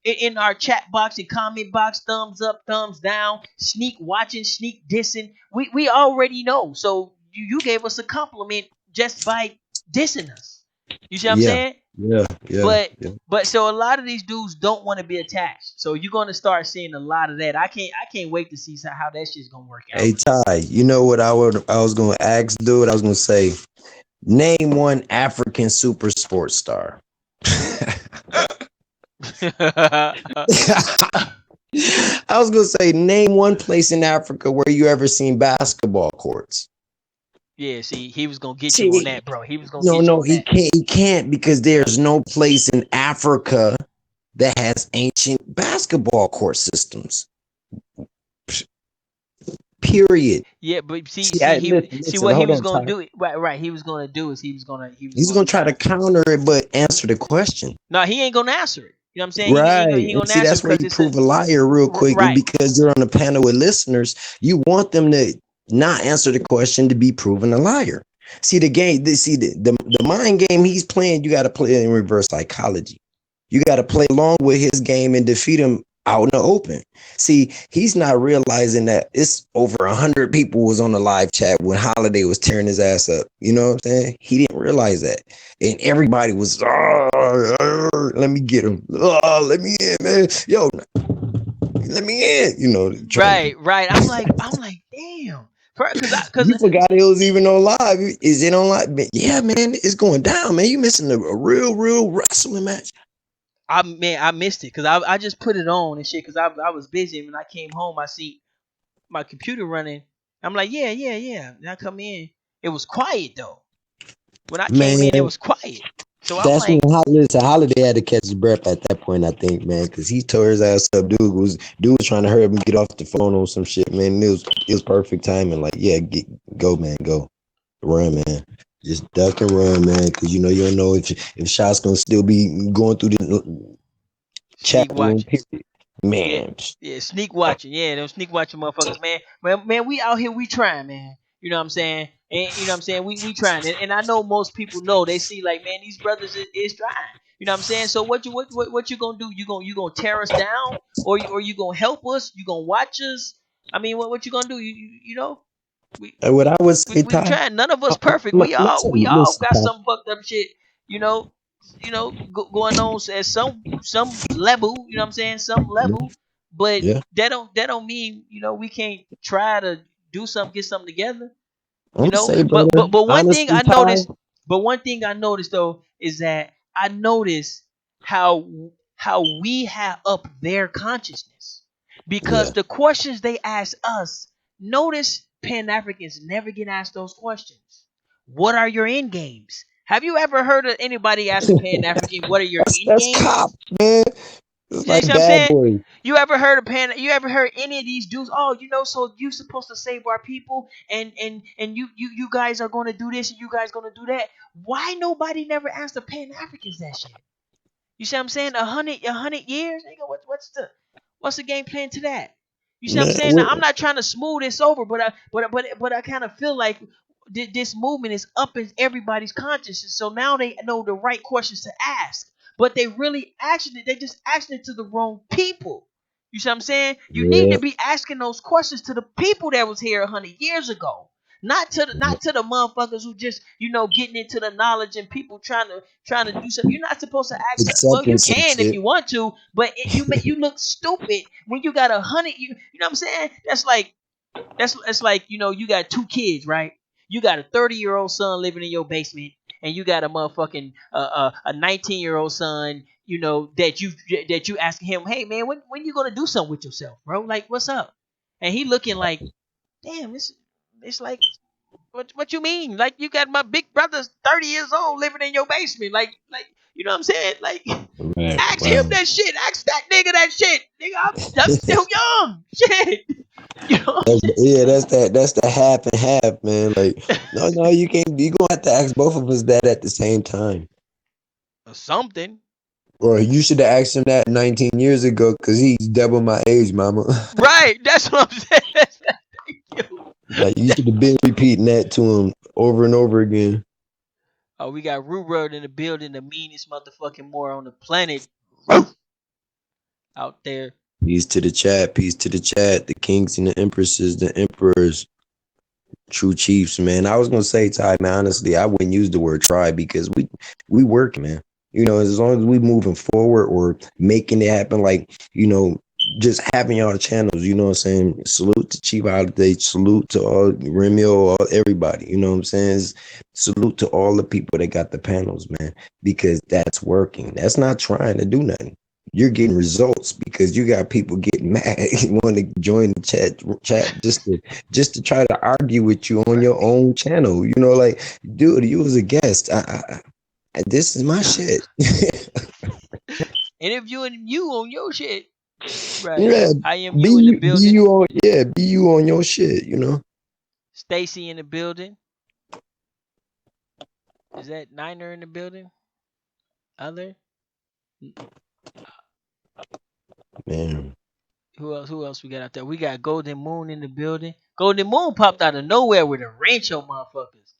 in our chat box and comment box, thumbs up, thumbs down, sneak watching, sneak dissing. We already know. So you gave us a compliment just by dissing us. You see what I'm Yeah, saying? yeah, yeah, But yeah. but so a lot of these dudes don't want to be attached. So you're gonna start seeing a lot of that. I can't wait to see how that shit's gonna work out. Hey Ty, you know what I was gonna ask, dude? I was gonna say, name one African super sports star. I was gonna say, name one place in Africa where you ever seen basketball courts. Yeah, see, he was gonna get you on See, that, bro. He was gonna no, get you no, on that. he can't because there's no place in Africa that has ancient basketball court systems. Period. Yeah, but see, See, see, he listen, see listen, what he hold was on, gonna Ty. do. Right, right. He was gonna do is he was He's gonna gonna try try to to. counter it, but answer the question. No, he ain't gonna answer it. You know what I'm saying? He Right. ain't And gonna see, answer that's where because you it's a prove a liar real quick. And right. because you're on a panel with listeners, you want them to not answer the question to be proven a liar. See the game, the mind game he's playing, you got to play it in reverse psychology. You got to play along with his game and defeat him out in the open. See, he's not realizing that it's over 100 people was on the live chat when Holiday was tearing his ass up. You know what I'm saying? He didn't realize that, and everybody was, let me get him. Oh, let me in, man. Yo, let me in. You know, trying to. Right, right. I'm like, damn. Cause You forgot it was even on live. Is it on live? Yeah, man, it's going down, man. You missing a real wrestling match. I missed it because I just put it on and shit because I was busy and when I came home I see my computer running. I'm like, yeah, yeah, yeah. And I come in, it was quiet though. When I came in, it Man, was quiet. So I'm that's when like, Holiday had to catch his breath at that point, I think, man, because he tore his ass up. Dude was trying to hurry up and get off the phone on some shit, man. It was perfect timing. Like, yeah, go, man, go. Run, man. Just duck and run, man, because you don't know if shots gonna still be going through the. Sneak chat room, watching. period. Yeah, Man, yeah, sneak watching. Yeah, them sneak watching motherfuckers, man, we out here, we trying, man. You know what I'm saying? And you know what I'm saying? We trying, and I know most people know. They see like, man, these brothers is trying. You know what I'm saying? So what you gonna do? You gonna tear us down, or you gonna help us? You gonna watch us? I mean, what you gonna do? You know, we and what I would say, we Ty, trying. None of us perfect. I'm We gonna all tell we you, all listen, got Ty. some fucked up shit. You know, going on at some level. You know what I'm saying? Some level, but Yeah, that don't mean we can't try to do something, get something together. I'm gonna say, But brother, one thing honestly, I Ty, noticed, though is that I noticed how we have up their consciousness because yeah. the questions they ask us. Notice Pan Africans never get asked those questions. What are your end games? Have you ever heard of anybody ask a Pan African what are your end That's cop, games? man. It's See like what I'm bad saying? boys. You ever heard any of these dudes? Oh, so you supposed to save our people, and you guys are going to do this, and you guys going to do that. Why nobody never asked the Pan Africans that shit? You see what I'm saying? A hundred years? Nigga, what's the game plan to that? You see what I'm Man, saying? Now I'm not trying to smooth this over, but I kind of feel like this movement is up in everybody's consciousness. So now they know the right questions to ask, but they really asking it. They just asking it to the wrong people. You see what I'm saying? You need yeah, to be asking those questions to the people that was here 100 years ago. Not to the motherfuckers who just getting into the knowledge and people trying to do something. You're not supposed to ask. Well, you acceptance and can if shit. you want to, but you look stupid when you got 100. You know what I'm saying? That's like you got two kids, right? You got a 30-year-old son living in your basement, and you got a motherfucking a 19-year-old son. That you asking him, hey man, when you gonna do something with yourself, bro? Like what's up? And he looking like, damn, it's like what you mean? Like you got my big brother's 30 years old living in your basement. Like you know what I'm saying? Like Right, ask him wow. that shit. Ask that nigga that shit. Nigga, I'm still young. Shit. You know what I'm Yeah, that's the half and half, man. Like, no, you can't. You gonna have to ask both of us that at the same time. saying? Something. Or you should have asked him that 19 years ago, cause he's double my age, mama. Right. That's what I'm saying. Thank you. Like you should have been repeating that to him over and over again. Oh, we got Root Road in the building, the meanest motherfucking more on the planet out there. Peace to the chat, peace to the chat. The kings and the empresses, the emperors, true chiefs, man. I was gonna say, Ty, man, honestly, I wouldn't use the word try because we work, man. As long as we moving forward or making it happen, like, just having y'all channels, you know what I'm saying? Salute to Chief Holiday, salute to all Remio, all everybody, you know what I'm saying? Salute to all the people that got the panels, man, because that's working. That's not trying to do nothing. You're getting results because you got people getting mad, want to join the chat just to try to argue with you on your own channel. Like, dude, you was a guest. This is my shit. Interviewing you on your shit. Right. Yeah, I am you in the be building. you on, yeah, be you on your shit. Stacy in the building. Is that Niner in the building? Other? Man, Who else we got out there? We got Golden Moon in the building. Golden Moon popped out of nowhere with a Rancho motherfuckers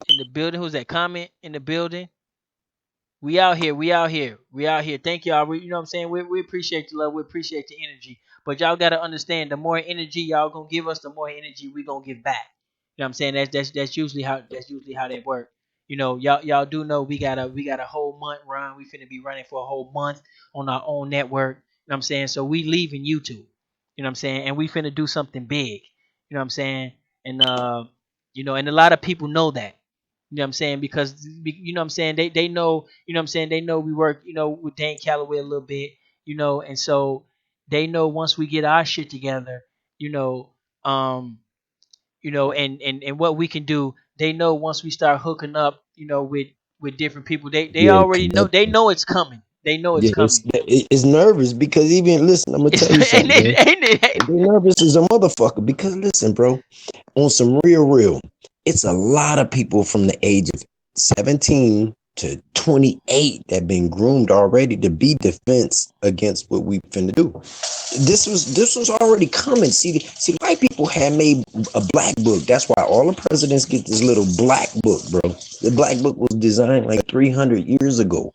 in the building. Who's that? Comment in the building. We out here. We out here. We out here. Thank y'all. You know what I'm saying? We appreciate the love. We appreciate the energy. But y'all gotta understand, the more energy y'all gonna give us, the more energy we gonna give back. You know what I'm saying? That's usually how they work. Y'all do know we got a whole month run. We finna be running for a whole month on our own network. You know what I'm saying? So we leaving YouTube. You know what I'm saying? And we finna do something big. You know what I'm saying? And and a lot of people know that. You know what I'm saying? Because you know what I'm saying, they know, you know what I'm saying, they know we work, with Dan Calloway a little bit, and so they know once we get our shit together, you know, um, and what we can do, they know once we start hooking up, with different people, they yeah, already know, they know it's coming. They know it's yeah, coming. it's nervous because even listen, I'm gonna It's tell you ain't something, man. it, ain't it, ain't They nervous as a motherfucker because listen, bro, on some real, it's a lot of people from the age of 17 to 28 that been groomed already to be defense against what we finna do. This was already coming. See, white people had made a black book. That's why all the presidents get this little black book, bro. The black book was designed like 300 years ago,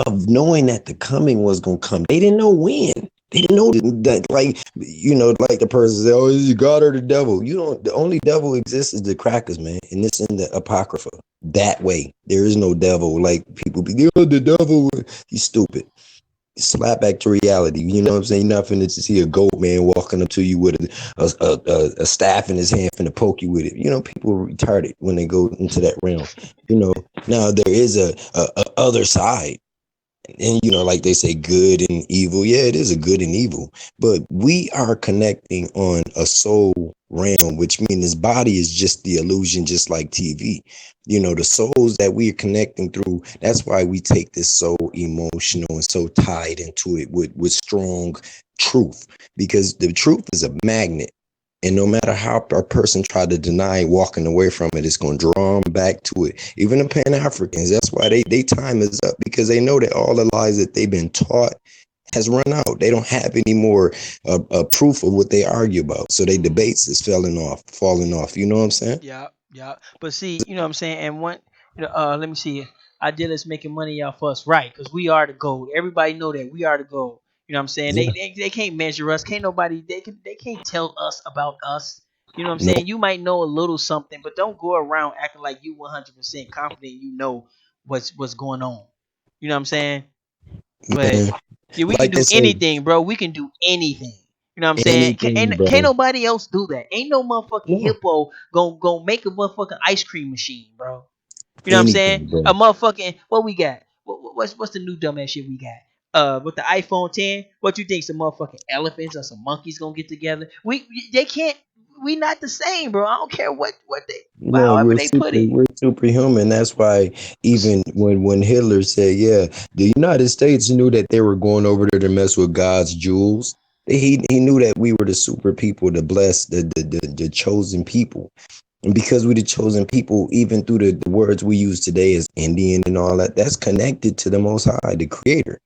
of knowing that the coming was gonna come. They didn't know when. They didn't know that, like, like the person said, "Oh, is you God or the devil?" You don't. The only devil exists is the crackers, man, and it's in the apocrypha. That way, there is no devil. Like people be, "Oh, the devil." You stupid. Slap back to reality. You know what I'm saying? You're not finna see a goat man walking up to you with a staff in his hand finna poke you with it. People are retarded when they go into that realm. Now there is a other side. And like they say, good and evil. Yeah, it is a good and evil, but we are connecting on a soul realm, which means this body is just the illusion, just like TV. The souls that we are connecting through. That's why we take this so emotional and so tied into it with strong truth, because the truth is a magnet. And no matter how a person try to deny walking away from it, it's going to draw them back to it. Even the Pan-Africans, that's why they time is up, because they know that all the lies that they've been taught has run out. They don't have any more proof of what they argue about. So they debates is falling off. You know what I'm saying? Yeah, yeah. But see, you know what I'm saying? And one, let me see. Idealists making money off us, right? Because we are the gold. Everybody know that we are the gold. You know what I'm saying? Yeah. They can't measure us. Can't nobody. They can't tell us about us. You know what I'm No, saying? You might know a little something, but don't go around acting like you 100% confident. You know what's going on. You know what I'm saying? But man. yeah, we can Like they do say, anything, bro. We can do anything. You know what I'm saying? anything, Can't bro. nobody else do that. Ain't no motherfucking No, hippo gonna make a motherfucking ice cream machine, bro. You know what I'm saying? anything, bro. A motherfucking what we got? What's the new dumbass shit we got? With the iPhone 10, what you think some motherfucking elephants or some monkeys gonna get together? They can't. We not the same, bro. I don't care what they, No, however they put it. we're superhuman. That's why even when Hitler said, yeah, the United States knew that they were going over there to mess with God's jewels. He knew that we were the super people, the blessed, the chosen people. And because we're the chosen people, even through the words we use today as Indian and all that, that's connected to the Most High, the Creator.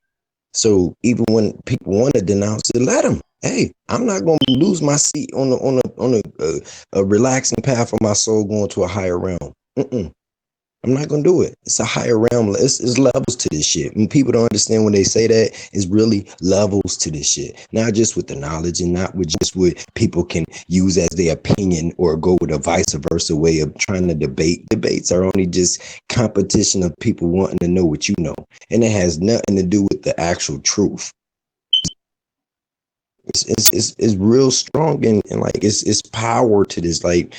So even when people want to denounce it, let them. Hey, I'm not going to lose my seat on a relaxing path of my soul going to a higher realm. I'm not going to do it. It's a higher realm. It's levels to this shit. And people don't understand when they say that, it's really levels to this shit. Not just with the knowledge and not with just what people can use as their opinion or go with a vice versa way of trying to debate. Debates are only just competition of people wanting to know what you know. And it has nothing to do with the actual truth. It's real strong, and like it's power to this. Like,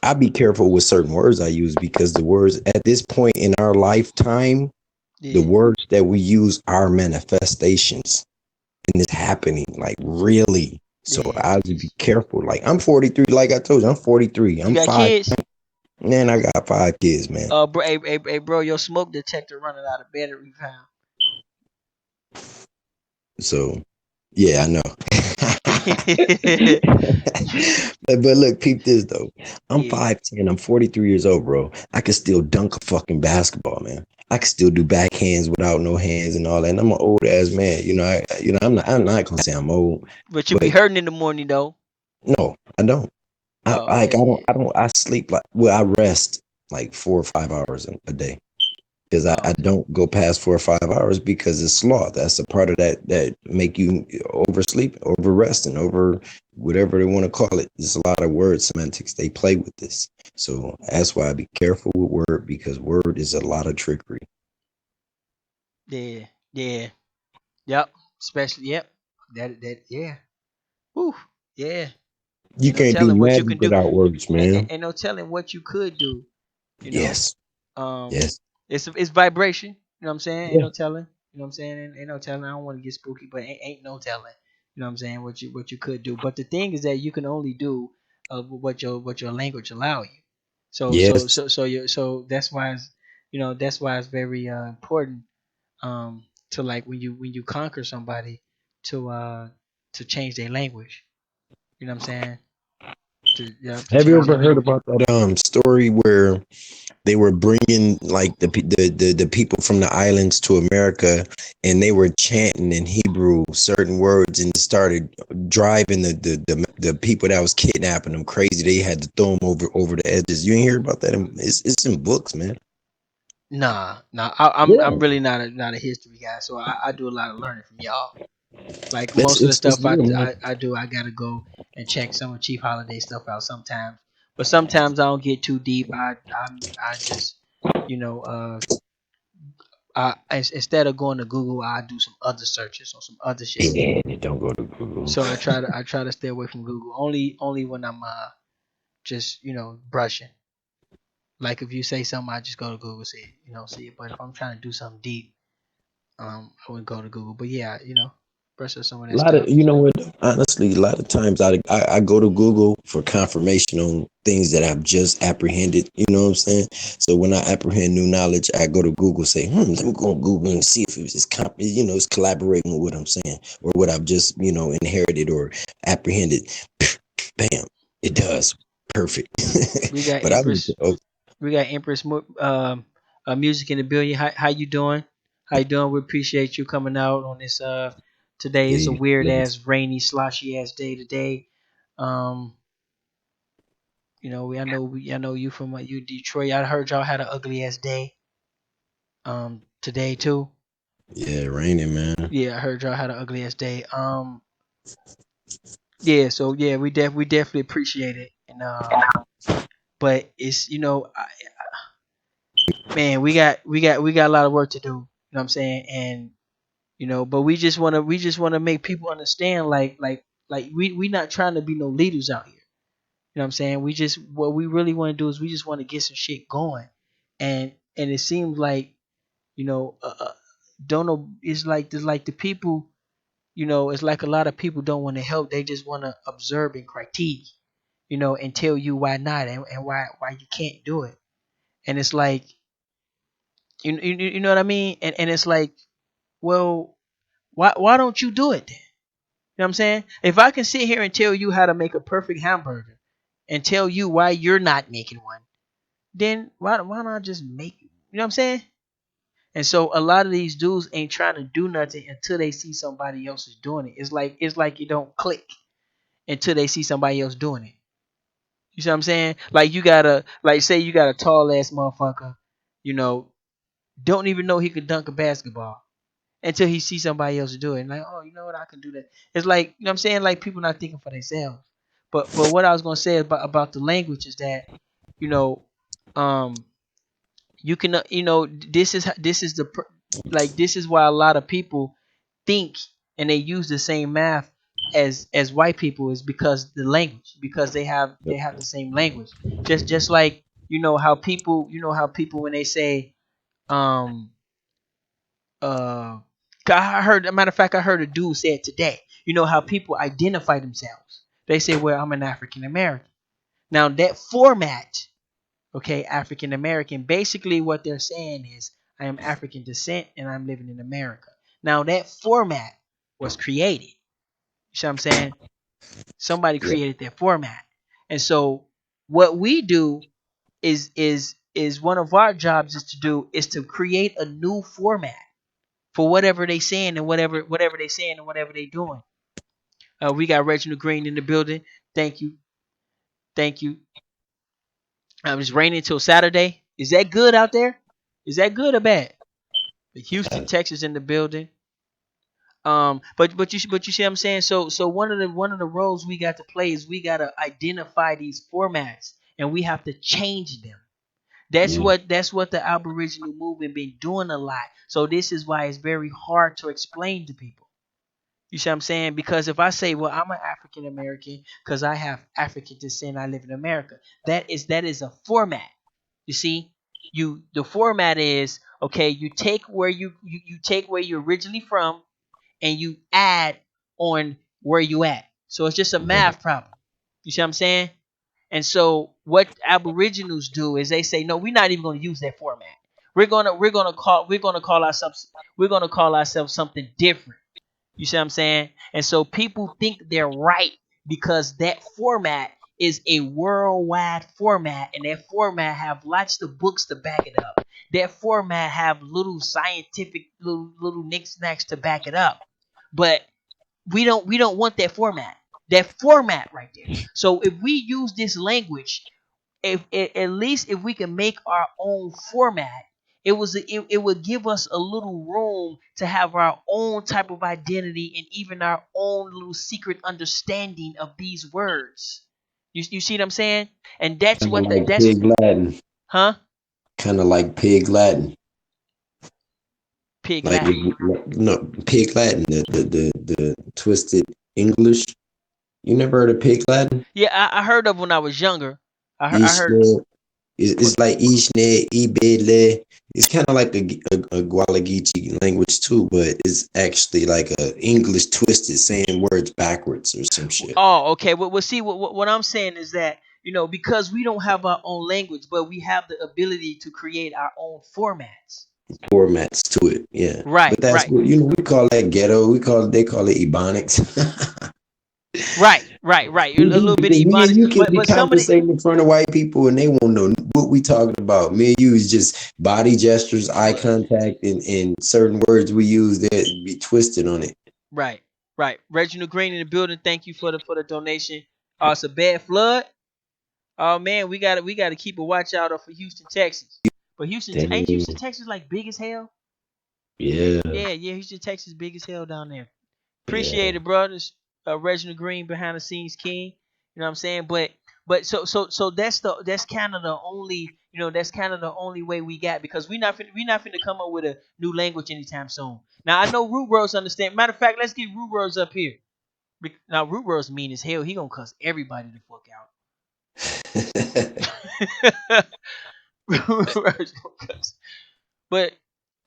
I be careful with certain words I use, because the words at this point in our lifetime, the Yeah, words that we use are manifestations, and it's happening like really. So yeah. I have to be careful. Like, I'm 43, like I told you, I'm 43. You I'm got five. kids? Man, I got 5 kids, man. Bro, hey, bro, your smoke detector running out of battery power. So yeah, I know. Yeah, But look, peep this though. I'm yeah. 5'10", I'm 43 years old, bro. I can still dunk a fucking basketball, man. I can still do backhands without no hands and all that. And I'm an old ass man. I'm not gonna say I'm old, But you be but hurting in the morning though. no, I don't. I Oh, like okay, yeah. I sleep like, well, I rest like 4 or 5 hours a day. Because Oh, I okay. don't go past 4 or 5 hours, because it's sloth. That's a part of that make you oversleep, over rest, and over whatever they want to call it. There's a lot of word semantics. They play with this. So that's why I be careful with word, because word is a lot of trickery. Yeah, yeah. Yep. Especially, yep. Yeah. Whew. Yeah. You Ain't no can't do telling what you magic can do. without words, man. Ain't no telling what you could do. You know. Yes. Um, Yes. it's vibration. You know what I'm saying? Ain't Yeah. no telling. You know what I'm saying? Ain't no telling. I don't want to get spooky, but ain't no telling. You know what I'm saying? What you could do. But the thing is that you can only do what your language allow you. So so Yes. so so you so that's why it's that's why it's very important to like when you conquer somebody to to change their language. You know what I'm saying? To Have you change ever their heard language. about that story where they were bringing like the people from the islands to America, and they were chanting in Hebrew certain words, and it started driving the people that was kidnapping them crazy. They had to throw them over the edges. You ain't hear about that? It's in books, man. Nah. I'm Yeah, really not a history guy, so I do a lot of learning from y'all. Like that's most of the it's stuff real, man. I do, I gotta go and check some of Chief Holiday stuff out sometimes. But sometimes I don't get too deep. I just, you know, instead of going to Google, I do some other searches on some other shit. Yeah, don't go to Google. So I try to stay away from Google. Only when I'm just brushing. Like if you say something, I just go to Google, see it. But if I'm trying to do something deep, I wouldn't go to Google. But yeah, brush up some of A that lot of, stuff. you know what, honestly, a lot of times I go to Google for confirmation on things that I've just apprehended. You know what I'm saying? So when I apprehend new knowledge, I go to Google, say, let me go on Google and see if it's collaborating with what I'm saying or what I've just, inherited or apprehended. Bam, it does. Perfect. We got But I was, Empress. We got Empress Music in the building. How you doing? How you doing? We appreciate you coming out on this. Today is a okay, weird ass, rainy, sloshy ass day today. Um, I know you from you Detroit. I heard y'all had an ugly ass day. Today too. yeah, raining, man. Yeah, I heard y'all had an ugly ass day. Yeah. So yeah, we definitely appreciate it. And but it's man, we got a lot of work to do. You know what I'm saying? And but we just wanna make people understand like we not trying to be no leaders out here. You know what I'm saying? We just what we really want to do is we just want to get some shit going, and it seems like you know don't know it's like there's like the people it's like a lot of people don't want to help. They just want to observe and critique, and tell you why not and why you can't do it. And it's like you know what I mean? And it's like, well, why don't you do it then? You know what I'm saying? If I can sit here and tell you how to make a perfect hamburger and tell you why you're not making one, then why not just make it? You know what I'm saying? And so a lot of these dudes ain't trying to do nothing until they see somebody else is doing it. It's like you don't click until they see somebody else doing it. You see what I'm saying? Like you gotta like say you got a tall ass motherfucker, you know, don't even know he could dunk a basketball until he sees somebody else do it. And like, oh, you know what, I can do that. It's like, you know what I'm saying? Like people not thinking for themselves. But what I was gonna say about the language is that, you know, um, you can this is like this is why a lot of people think and they use the same math as white people is because the language because they have the same language just like how people when they say um uh I heard a matter of fact I heard a dude say it today. You know how people identify themselves. They say, well, I'm an African American. Now that format, okay, African American, basically what they're saying is I am African descent and I'm living in America. Now that format was created. You see what I'm saying? Somebody Yeah, created that format. And so what we do is one of our jobs is to create a new format for whatever they saying and whatever they saying and whatever they doing. We got Reginald Green in the building. Thank you, thank you. It's raining until Saturday. Is that good out there? Is that good or bad? Houston, Texas in the building. But you see what I'm saying? So one of the roles we got to play is we got to identify these formats and we have to change them. That's yeah, what the Aboriginal movement been doing a lot. So this is why it's very hard to explain to people. You see what I'm saying? Because if I say, well, I'm an African American because I have African descent, I live in America. That is a format. You see, the format is okay. You take where you take where you're originally from, and you add on where you at. So it's just a math problem. You see what I'm saying? And so what Aboriginals do is they say, no, we're not even going to use that format. We're gonna call ourselves something different. You see what I'm saying? And so people think they're right because that format is a worldwide format, and that format have lots of books to back it up. That format have little scientific little knickknacks to back it up. But we don't want that format. That format right there. So if we use this language, if at least if we can make our own format, it would give us a little room to have our own type of identity and even our own little secret understanding of these words. You see what I'm saying? And that's Kind of what like that's pig Latin. huh? Kind of like pig Latin. Pig Like Latin. no pig Latin. The twisted English. You never heard of pig Latin? Yeah, I heard of when I was younger. I heard. Ishne. It's like Ishne, Ibele. It's kind of like a Gualagichi language too, but it's actually like a English twisted saying words backwards or some shit. Oh, okay. Well, see, what I'm saying is that because we don't have our own language, but we have the ability to create our own formats. Formats to it, yeah. Right, But that's right, what we call that ghetto. They call it Ebonics. right. A little bit Because me and ebonics, you can be but some of the conversating in front of white people and they won't know what we talking about. Me and you is just body gestures, eye but contact, and certain words we use that be twisted on it. right, right. Reginald Green in the building. Thank you for the donation. It's a bad flood. Oh man, we gotta keep a watch out for Houston, Texas. But ain't Dang. Houston, Texas like big as hell? Yeah, Yeah. Houston, Texas, big as hell down there. yeah, Appreciate it, brothers. Reginald Green, behind the scenes king. You know what I'm saying? But that's kind of the only that's kind of the only way we got, because we not finna come up with a new language anytime soon. Now I know root words understand. Matter of fact, let's get root words up here. Now root words mean as hell. He gonna cuss everybody the fuck out. Root words gonna cuss. But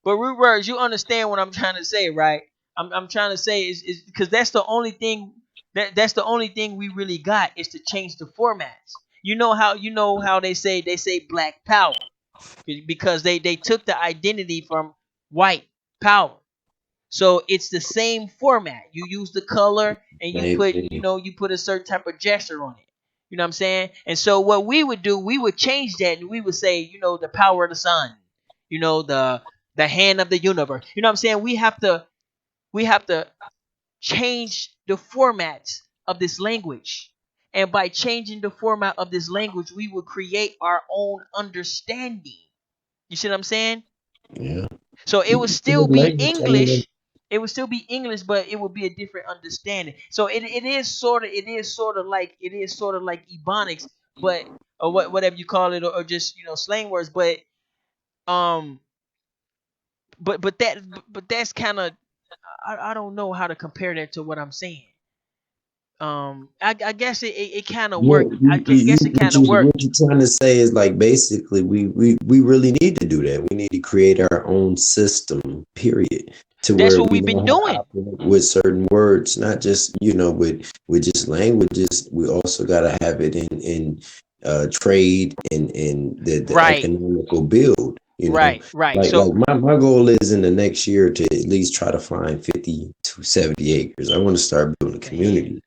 root words, you understand what I'm trying to say, right? I'm trying to say is because that's the only thing that's the only thing we really got is to change the formats. You know how they say black power because they took the identity from white power. So it's the same format. You use the color and you same put thing. you put a certain type of gesture on it. You know what I'm saying? And so what we would do, we would change that and we would say, the power of the sun, the hand of the universe. You know what I'm saying? We have to change the formats of this language. And by changing the format of this language, we will create our own understanding. You see what I'm saying? Yeah. So it would still be Language, I mean, English. It would still be English, but it would be a different understanding. So it is sort of like Ebonics, but or whatever you call it, or just slang words. Um, but that's kind of I don't know how to compare that to what I'm saying. I guess it kind of yeah, worked. I guess it kind of worked. what you trying to say is like basically we really need to do that. We need to create our own system, period, to That's where what we we've been know how to doing. operate with certain words, not just with just languages. We also got to have it in trade and the Right, economical build. right. Like So my goal is in the next year to at least try to find 50 to 70 acres. I want to start building a man, community.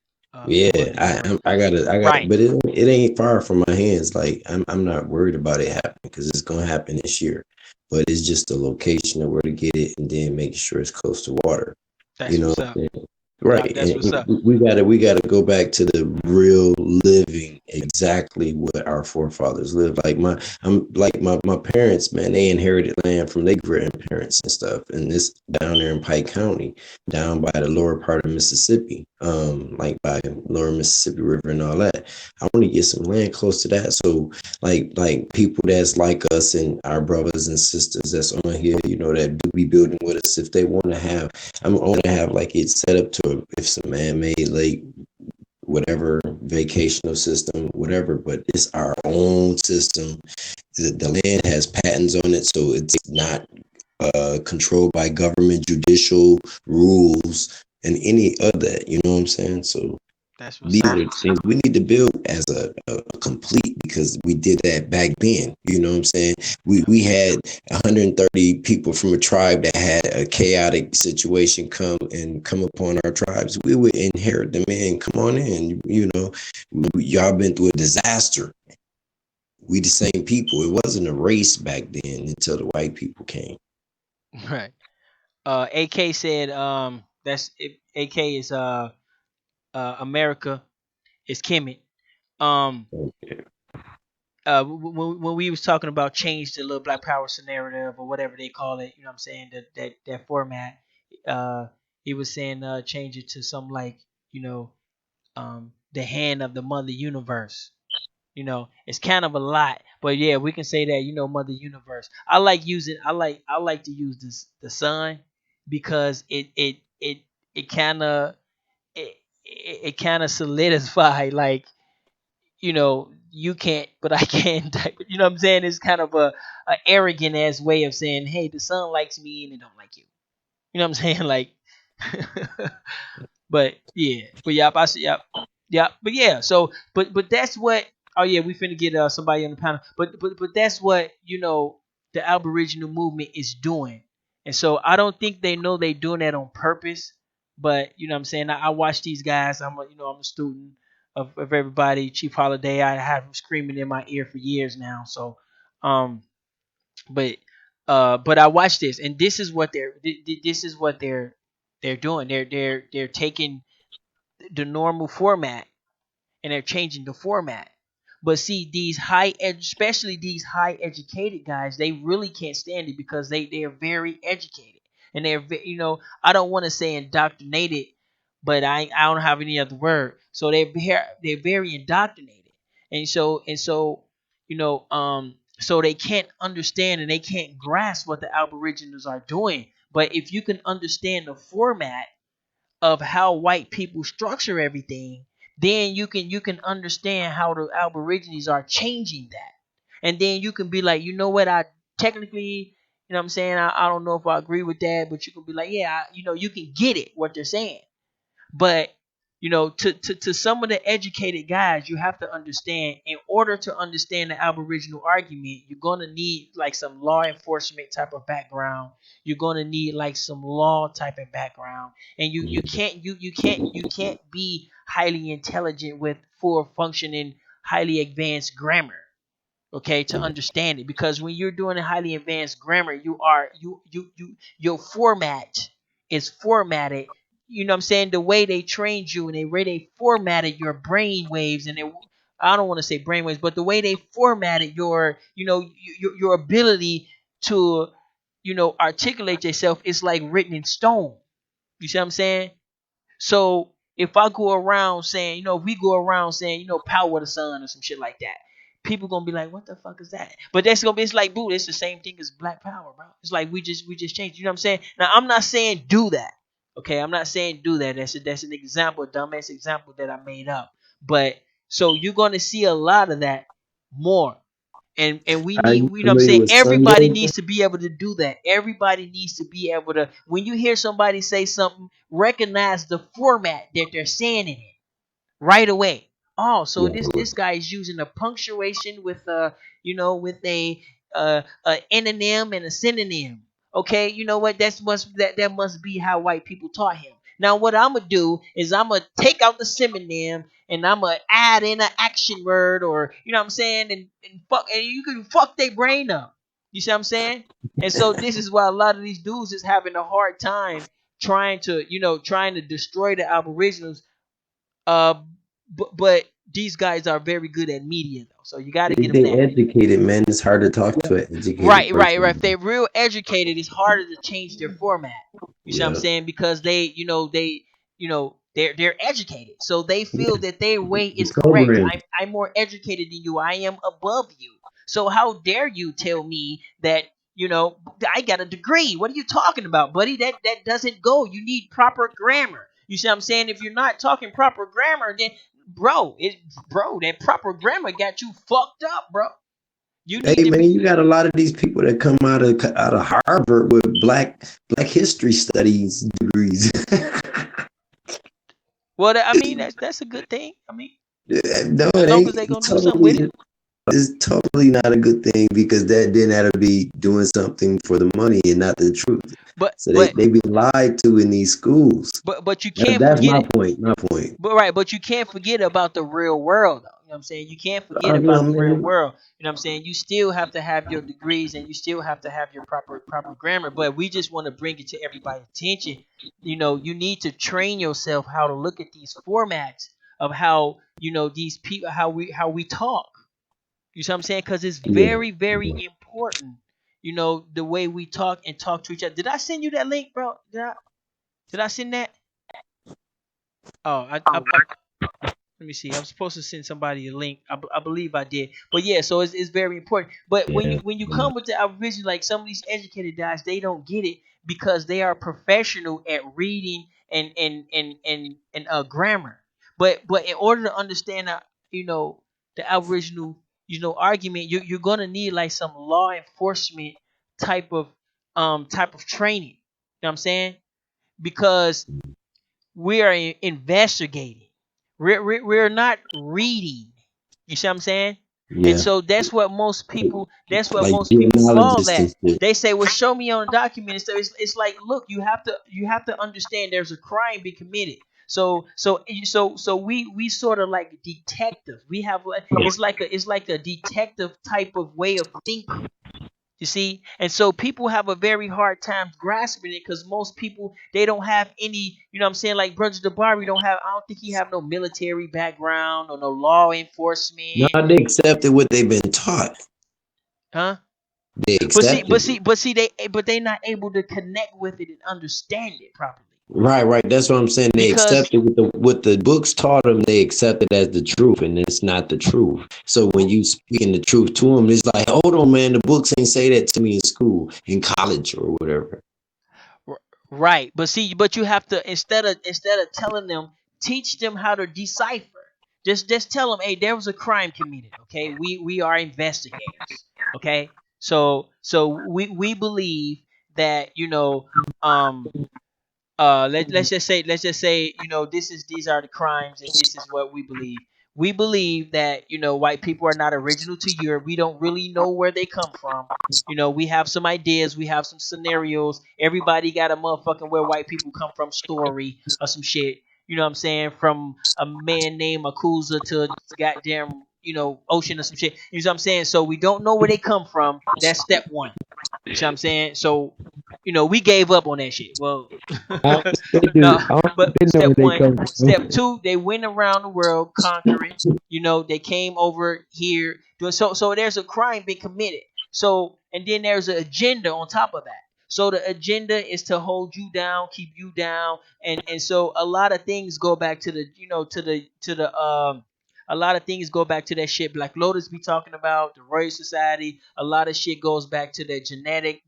Yeah, what the hell? I got it, Right. but it ain't far from my hands. Like I'm not worried about it happening because it's gonna happen this year. But it's just the location of where to get it and then making sure it's close to water. You That's know what's what up. I'm saying? Right. That's what's up. We gotta go back to the real living exactly what our forefathers lived. My parents, man, they inherited land from their grandparents and stuff. And this down there in Pike County, down by the lower part of Mississippi, like by lower Mississippi River and all that. I want to get some land close to that. So like people that's like us and our brothers and sisters that's on here, that do be building with us, if they want to have, I'm going to have like it set up to if it's a man-made lake, whatever, vacational system, whatever, but it's our own system. The land has patents on it, so it's not controlled by government, judicial rules, and any of that. You know what I'm saying? So That's what's These up. are things we need to build as a complete, because we did that back then. You know what I'm saying? We Yeah. we had 130 people from a tribe that had a chaotic situation come upon our tribes. We would inherit them in. Come on in. You know, y'all been through a disaster. We the same people. It wasn't a race back then until the white people came. Right. AK said AK is America is Kemet. Um when we was talking about change the little Black Power narrative or whatever they call it, you know what I'm saying, that format, uh he was saying change it to some like, you know, the hand of the mother universe. You know, it's kind of a lot, but yeah, we can say that, you know, mother universe. I like to use this the sun because it kind of it kind of solidify like, you know, you can't but I can type. You know what I'm saying? It's kind of a arrogant ass way of saying, hey, the sun likes me and it don't like you. You know what I'm saying? Like but yeah, but yep, I see, yep, yep. But yeah, so but that's what. Oh yeah, we finna get somebody on the panel. But that's what, you know, the Aboriginal movement is doing, and so I don't think they know they doing that on purpose. But you know what I'm saying, I watch these guys. I'm a student of everybody. Chief Holiday, I have him screaming in my ear for years now. So um, but but I watch this, and this is what this is what they're doing. They're taking the normal format and they're changing the format. But see, especially these high educated guys, they really can't stand it because they are very educated and you know, I don't want to say indoctrinated, but I don't have any other word. So they're very indoctrinated, and so you know, so they can't understand and they can't grasp what the Aboriginals are doing. But if you can understand the format of how white people structure everything, then you can understand how the Aborigines are changing that. And then you can be like, you know what, I technically, you know what I'm saying, I don't know if I agree with that, but you can be like, yeah, you know, you can get it what they're saying. But you know, to some of the educated guys, you have to understand, in order to understand the Aboriginal argument, you're gonna need like some law enforcement type of background. You're gonna need like some law type of background, and you can't be highly intelligent with full functioning, highly advanced grammar, okay, to understand it. Because when you're doing a highly advanced grammar, your format is formatted. You know what I'm saying? The way they trained you and the way they formatted your brain waves, and I don't want to say brain waves, but the way they formatted your, you know, your ability to, you know, articulate yourself is like written in stone. You see what I'm saying? So if I go around saying, you know, if we go around saying, you know, power of the sun or some shit like that, people gonna be like, what the fuck is that? But that's gonna be, it's like, boo, it's the same thing as black power, bro. It's like we just changed. You know what I'm saying? Now I'm not saying do that. Okay, I'm not saying do that. That's an example, a dumbass example that I made up. But so you're gonna see a lot of that more. And we Are need, you you know what I'm familiar saying, with Sun everybody Yoga? needs to be able to do that. Everybody needs to be able to, when you hear somebody say something, recognize the format that they're saying it in right away. Oh, so this guy is using a punctuation with you know, with a anonym and a synonym. Okay, you know what? That must be how white people taught him. Now what I'm gonna do is I'm gonna take out the synonym and I'm gonna add in an action word, or you know what I'm saying, and you can fuck their brain up. You see what I'm saying? And so this is why a lot of these dudes is having a hard time trying to destroy the Aboriginals. uh, but these guys are very good at media though, so you got to If get them they that. educated, man, it's hard to talk to an educated Right. If person. they're real educated, it's harder to change their format. You see what I'm Yeah. saying? Because they're educated, so they feel that their way The is correct. program. I'm more educated than you. I am above you. So how dare you tell me that, I got a degree? What are you talking about, buddy? That doesn't go. You need proper grammar. You see what I'm saying? If you're not talking proper grammar, then bro, that proper grammar got you fucked up, bro. You need Hey to man, be. you got a lot of these people that come out of Harvard with black history studies degrees. Well, I mean that's a good thing. I mean, No, as it long ain't. as they gonna It's do something with totally, it. it's totally not a good thing because that then that'll be doing something for the money and not the truth. But So but they be lied to in these schools. but you can't That's forget my it. point. My point. But right, but you can't forget about the real world though. You know what I'm saying? You can't forget No, about the real man. world. You know what I'm saying? You still have to have your degrees and you still have to have your proper grammar, but we just want to bring it to everybody's attention. You know, you need to train yourself how to look at these formats of how, these people how we talk. You see what I'm saying? Cuz it's Yeah. very important. The way we talk and talk to each other. Did I send you that link, bro? Did I send that? Oh, let me see. I'm supposed to send somebody a link. I believe I did. But yeah, so it's very important. But when you Yeah. when you come with the Aboriginal, like some of these educated guys, they don't get it because they are professional at reading and grammar. But in order to understand you know the Aboriginal argument, you're gonna need like some law enforcement type of training. You know what I'm saying? Because we are investigating. We're not reading. You see what I'm saying? And Yeah. so that's what most people fall Genealogists at. and shit. They say, "Well, show me on a document." So it's like, look, you have to understand there's a crime being committed. So we sort of like detectives. We have like it's like a detective type of way of thinking. You see, and so people have a very hard time grasping it because most people they don't have any. What I'm saying, like Brother Jabari don't have. I don't think he have no military background or no law No, enforcement, they accepted what they've been taught. huh? They But see, but accepted it. see, but see, they not able to connect with it and understand it properly Right, right. That's what I'm saying. They because accepted what the books taught them. They accepted as the truth, and it's not the truth. So when you speaking the truth to them, it's like, hold on, man. The books ain't say that to me in school, in college, or whatever. R- Right. But see, but you have to instead of telling them, teach them how to decipher. Just tell them, hey, there was a crime committed. Okay, we are investigators. Okay, so we believe that let's just say these are the crimes and this is what we believe that white people are not original to Europe. We don't really know where they come from. We have some ideas, we have some scenarios. Everybody got a motherfucking where white people come from story or some shit. What I'm saying, from a man named Akuza to goddamn ocean or some shit. You know what I'm saying? So we don't know where they come from. That's step one. You see what I'm saying? So we gave up on that shit. Well, I don't think they do. no, I don't think but they know step where they one, come step from. two, they went around the world conquering. They came over here doing so. There's a crime being committed. So and then there's an agenda on top of that. So the agenda is to hold you down, keep you down, and so a lot of things go back to the a lot of things go back to that shit Black Lotus be talking about, the Royal Society. A lot of shit goes back to the genetic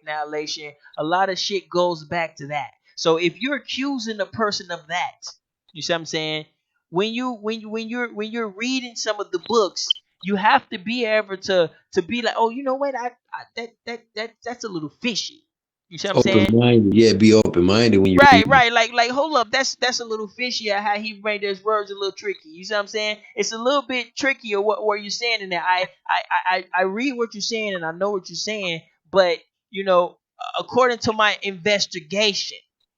annihilation. A lot of shit goes back to that. So if you're accusing a person of that, you see what I'm saying? When you're reading some of the books, you have to be able to be like, oh, you know what? That's a little fishy. You see what I'm Open saying? minded. Yeah, be open minded when you Right, read. right. Like, hold up. That's a little fishy. How he made those words a little tricky. You see what I'm saying? It's a little bit tricky of what you're saying in there. I read what you're saying and I know what you're saying, but according to my investigation,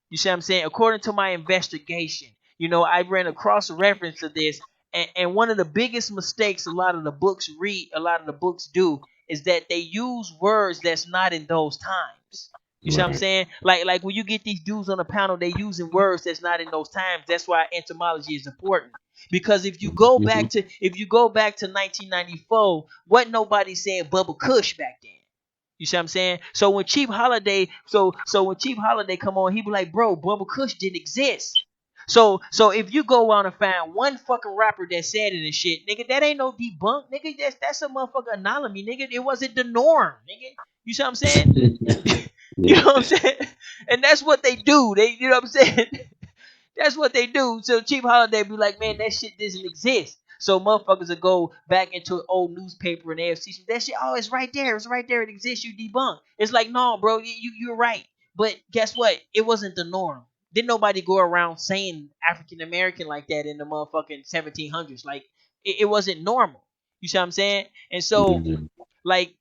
you see what I'm saying? According to my investigation, I ran across a reference to this, and one of the biggest mistakes a lot of the books do is that they use words that's not in those times. You see what I'm Right. saying? Like when you get these dudes on the panel, they using words that's not in those times. That's why etymology is important. Because if you go back to 1994, what nobody said Bubba Kush back then. You see what I'm saying? So when Chief Holiday come on, he be like, bro, Bubba Kush didn't exist. So if you go on and find one fucking rapper that said it and shit, nigga, that ain't no debunk, nigga. That's a motherfucking anomaly, nigga. It wasn't the norm, nigga. You see what I'm saying? You Yeah. know what I'm saying? And that's what they do. You know what I'm saying? That's what they do. So Chief Holiday be like, man, that shit doesn't exist. So motherfuckers will go back into an old newspaper and they'll see some that shit. Oh, it's right there. It's right there. It exists. You debunk. It's like, no, bro, you're right. But guess what? It wasn't the norm. Didn't nobody go around saying African American like that in the motherfucking 1700s. Like it wasn't normal. You see what I'm saying? And so Mhm. like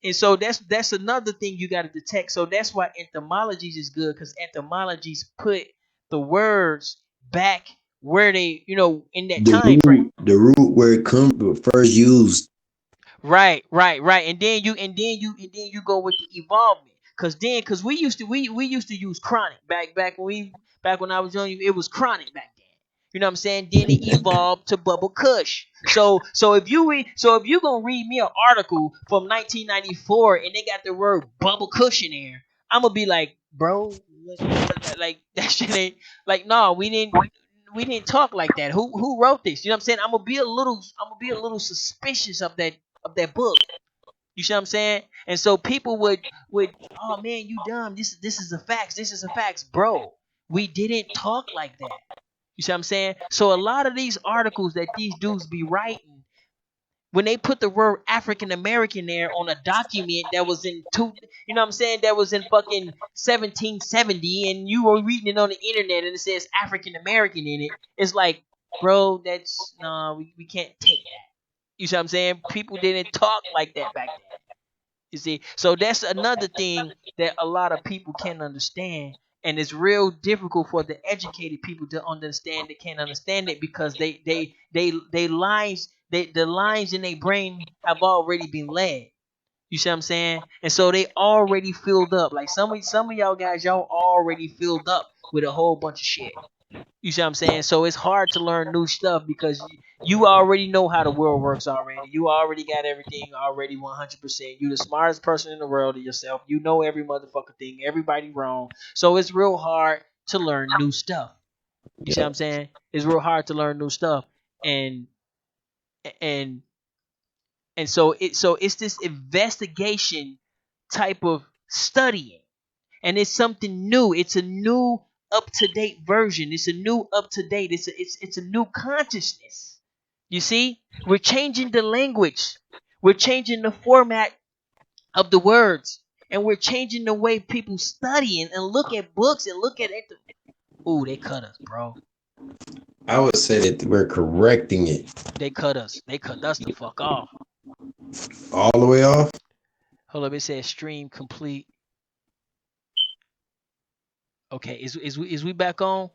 and so that's another thing you got to detect. So that's why etymologies is good, because etymologies put the words back where they, in that time frame. The root where it come first used. Right. And then you go with the evolvement. Cause we used to use chronic back when I was young. It was chronic back then. You know what I'm saying? Then it evolved to bubble kush. So if you gonna read me an article from 1994 and they got the word bubble kush in there, I'm gonna be like, bro, like that shit ain't like, no, we didn't talk like that. Who wrote this? You know what I'm saying? I'm gonna be a little suspicious of that book. You see what I'm saying? And so people would, oh man, you dumb. This is a facts. This is a facts, bro. We didn't talk like that. You see what I'm saying? So a lot of these articles that these dudes be writing, when they put the word African American there on a document that was in you know what I'm saying, that was in fucking 1770, and you were reading it on the internet and it says African American in it, it's like, bro, that's no, we can't take that. You see what I'm saying? People didn't talk like that back then. You see, so that's another thing that a lot of people can't understand, and it's real difficult for the educated people to understand. They can't understand it because they lines the lines in their brain have already been laid. You see what I'm saying? And so they already filled up. Like some of y'all guys, y'all already filled up with a whole bunch of shit. You see what I'm saying? So it's hard to learn new stuff because you already know how the world works already. You already got everything already 100%. You the smartest person in the world of yourself. You know every motherfucking thing. Everybody wrong. So it's real hard to learn new stuff. You see what Yeah. I'm saying? It's real hard to learn new stuff. And and and so it's this investigation type of studying, and it's something new. It's a new up to date version. It's a new up to date. It's a new consciousness. You see, we're changing the language. We're changing the format of the words, and we're changing the way people study and look at books and look at it. Ooh, they cut us, bro. I would say that we're correcting it They cut us. They cut us the fuck off. all the way off. Hold up, it says stream complete. Okay, is we back on?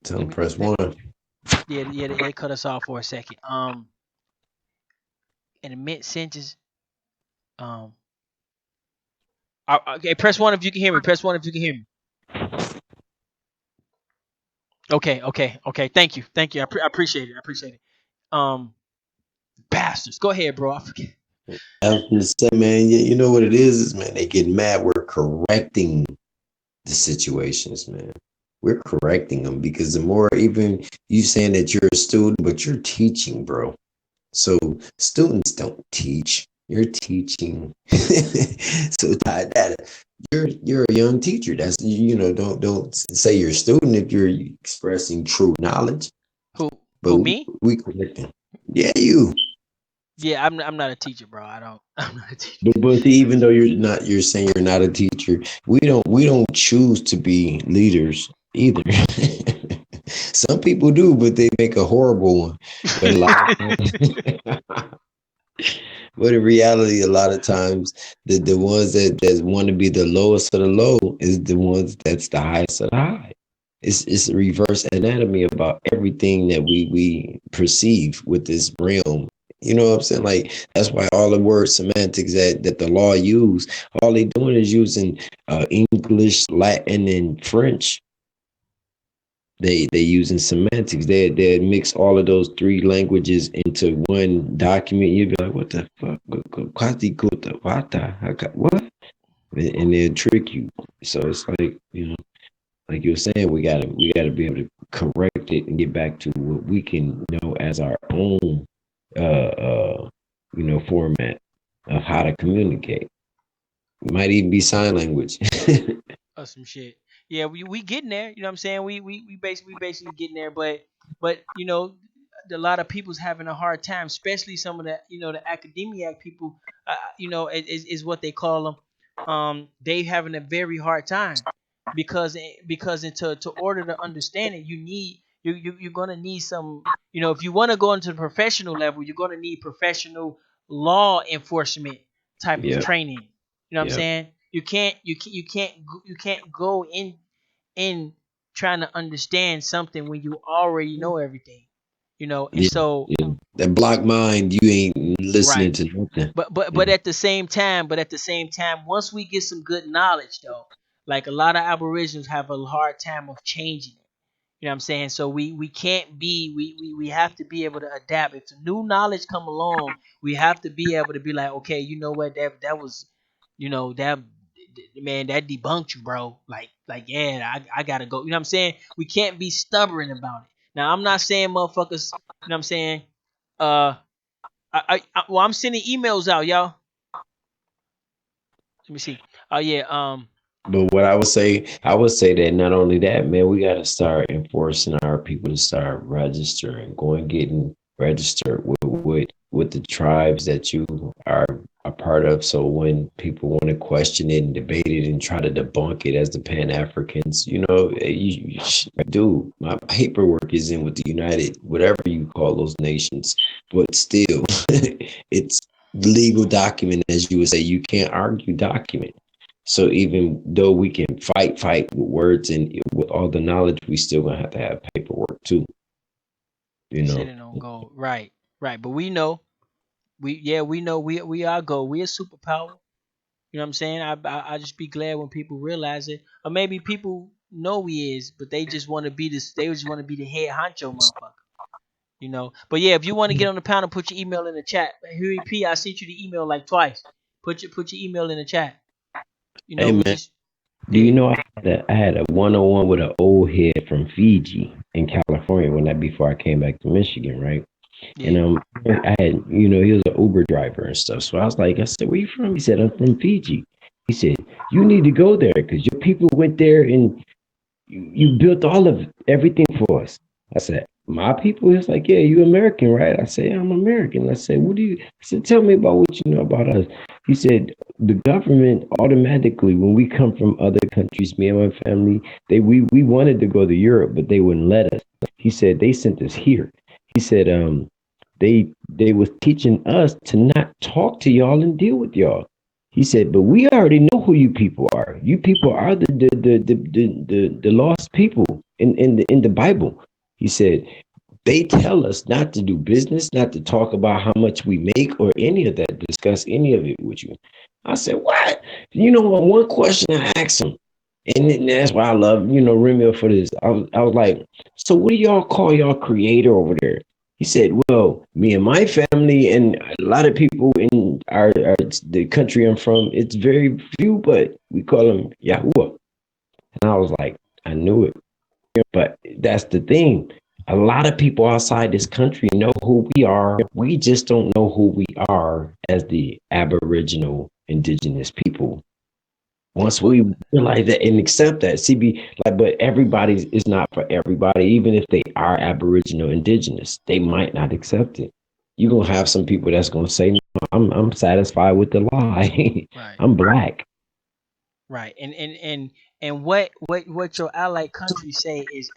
Tell Let them me. press one. Yeah, they cut us off for a second. In a mid sentence. Um, okay, press one if you can hear me. Press one if you can hear me. Okay. Thank you. I appreciate it. I appreciate it. Um, bastards. Go ahead, bro. I forget. I was gonna say, man, you know what it is, man. They get mad. We're correcting the situations, man. We're correcting them because the more, even you saying that you're a student, but you're teaching, bro. So students don't teach. You're teaching. So you're a young teacher. That's, don't say you're a student if you're expressing true knowledge. Who But who we, me? we correcting. Yeah, you. Yeah, I'm not a teacher, bro. I don't. I'm not a teacher. But see, even though you're saying you're not a teacher, we don't choose to be leaders either. Some people do, but they make a horrible one. But a lot of times, but in reality, a lot of times the ones that want to be the lowest of the low is the ones that's the highest of the high. It's a reverse anatomy about everything that we perceive with this realm. You know what I'm saying? Like that's why all the word semantics that the law use, all they doing is using English, Latin, and French. They using semantics. They mix all of those three languages into one document. You'd be like, what the fuck? What? And they'll trick you. So it's like, like you were saying, we gotta be able to correct it and get back to what we can know as our own format of how to communicate. It might even be sign language. Or some shit. Yeah, we getting there. You know what I'm saying? We basically getting there, but a lot of people's having a hard time, especially some of the the academic people. Is what they call them. They having a very hard time. because to order to understand it, you're gonna need some. If you want to go into the professional level, you're gonna need professional law enforcement type of Yep. training. You know what I'm Yep. saying? You can't go in trying to understand something when you already know everything. And Yeah. so Yeah. That block mind, you ain't listening right. to nothing. But Yeah. at the same time, once we get some good knowledge though, like a lot of Aboriginals have a hard time of changing it. You know what I'm saying? So we can't be we have to be able to adapt. If the new knowledge come along, we have to be able to be like, okay, you know what, that was, that man, that debunked you, bro. Like yeah, I gotta go. You know what I'm saying? We can't be stubborn about it. Now I'm not saying motherfuckers. You know what I'm saying? Uh, well, I'm sending emails out, y'all. Let me see. Oh yeah. But what I would say that not only that, man, we got to start enforcing our people to start registering, going getting registered with the tribes that you are a part of. So when people want to question it and debate it and try to debunk it as the Pan Africans, dude, my paperwork is in with the United, whatever you call those nations, but still, it's legal document, as you would say. You can't argue document. So even though we can fight with words and with all the knowledge, we still gonna have to have paperwork too. You They said know. it on gold. Right. Right. But we know. We know we are gold. We a superpower. You know what I'm saying? I just be glad when people realize it, or maybe people know we is, but they just want to be this. They just want to be the head honcho motherfucker. But yeah, if you want to get on the panel, put your email in the chat. Huey P, I sent you the email like twice. Put your email in the chat. Hey We man, just do you yeah know I had a 101 with an old head from Fiji in California when that before I came back to Michigan, right? And yeah. I had, he was an Uber driver and stuff. So I said, where you from? He said, I'm from Fiji. He said, you need to go there because your people went there and you built all of everything for us. I said, my people? He was like, yeah, you American, right? I said, I'm American. I said, I said, tell me about what you know about us. He said, the government automatically, when we come from other countries, me and my family, we wanted to go to Europe, but they wouldn't let us. He said, they sent us here. He said, they was teaching us to not talk to y'all and deal with y'all. He said, but we already know who you people are. You people are the lost people in the Bible. He said, they tell us not to do business, not to talk about how much we make or any of that, discuss any of it with you. I said, what? One question I asked him, and that's why I love, Remio for this. I was like, so what do y'all call y'all creator over there? He said, well, me and my family and a lot of people in the country I'm from, it's very few, but we call him Yahuwah. And I was like, I knew it. But that's the thing. A lot of people outside this country know who we are. We just don't know who we are as the Aboriginal indigenous people. Once What we realize that and accept that, but everybody is not for everybody. Even if they are Aboriginal indigenous, they might not accept it. You're gonna have some people that's gonna say, no, I'm satisfied with the lie. right. I'm black. Right. And what your allied countries say is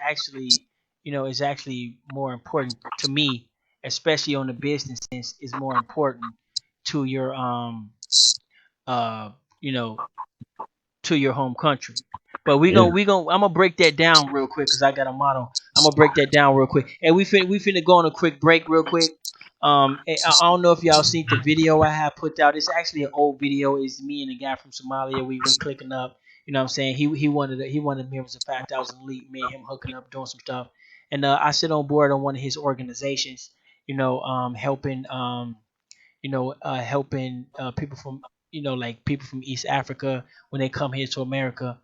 actually more important to me, especially on the business sense, is more important to your uh you know to your home country. But Yeah. I'm gonna break that down real quick because I got a motto. I'm gonna break that down real quick, and we finna go on a quick break real quick. I don't know if y'all seen the video I have put out. It's actually an old video. It's me and a guy from Somalia. We clicking up. You know what I'm saying? He wanted me. It was a fact. I was elite. Me and him hooking up, doing some stuff, and I sit on board on one of his organizations. Helping helping people from like people from East Africa when they come here to America.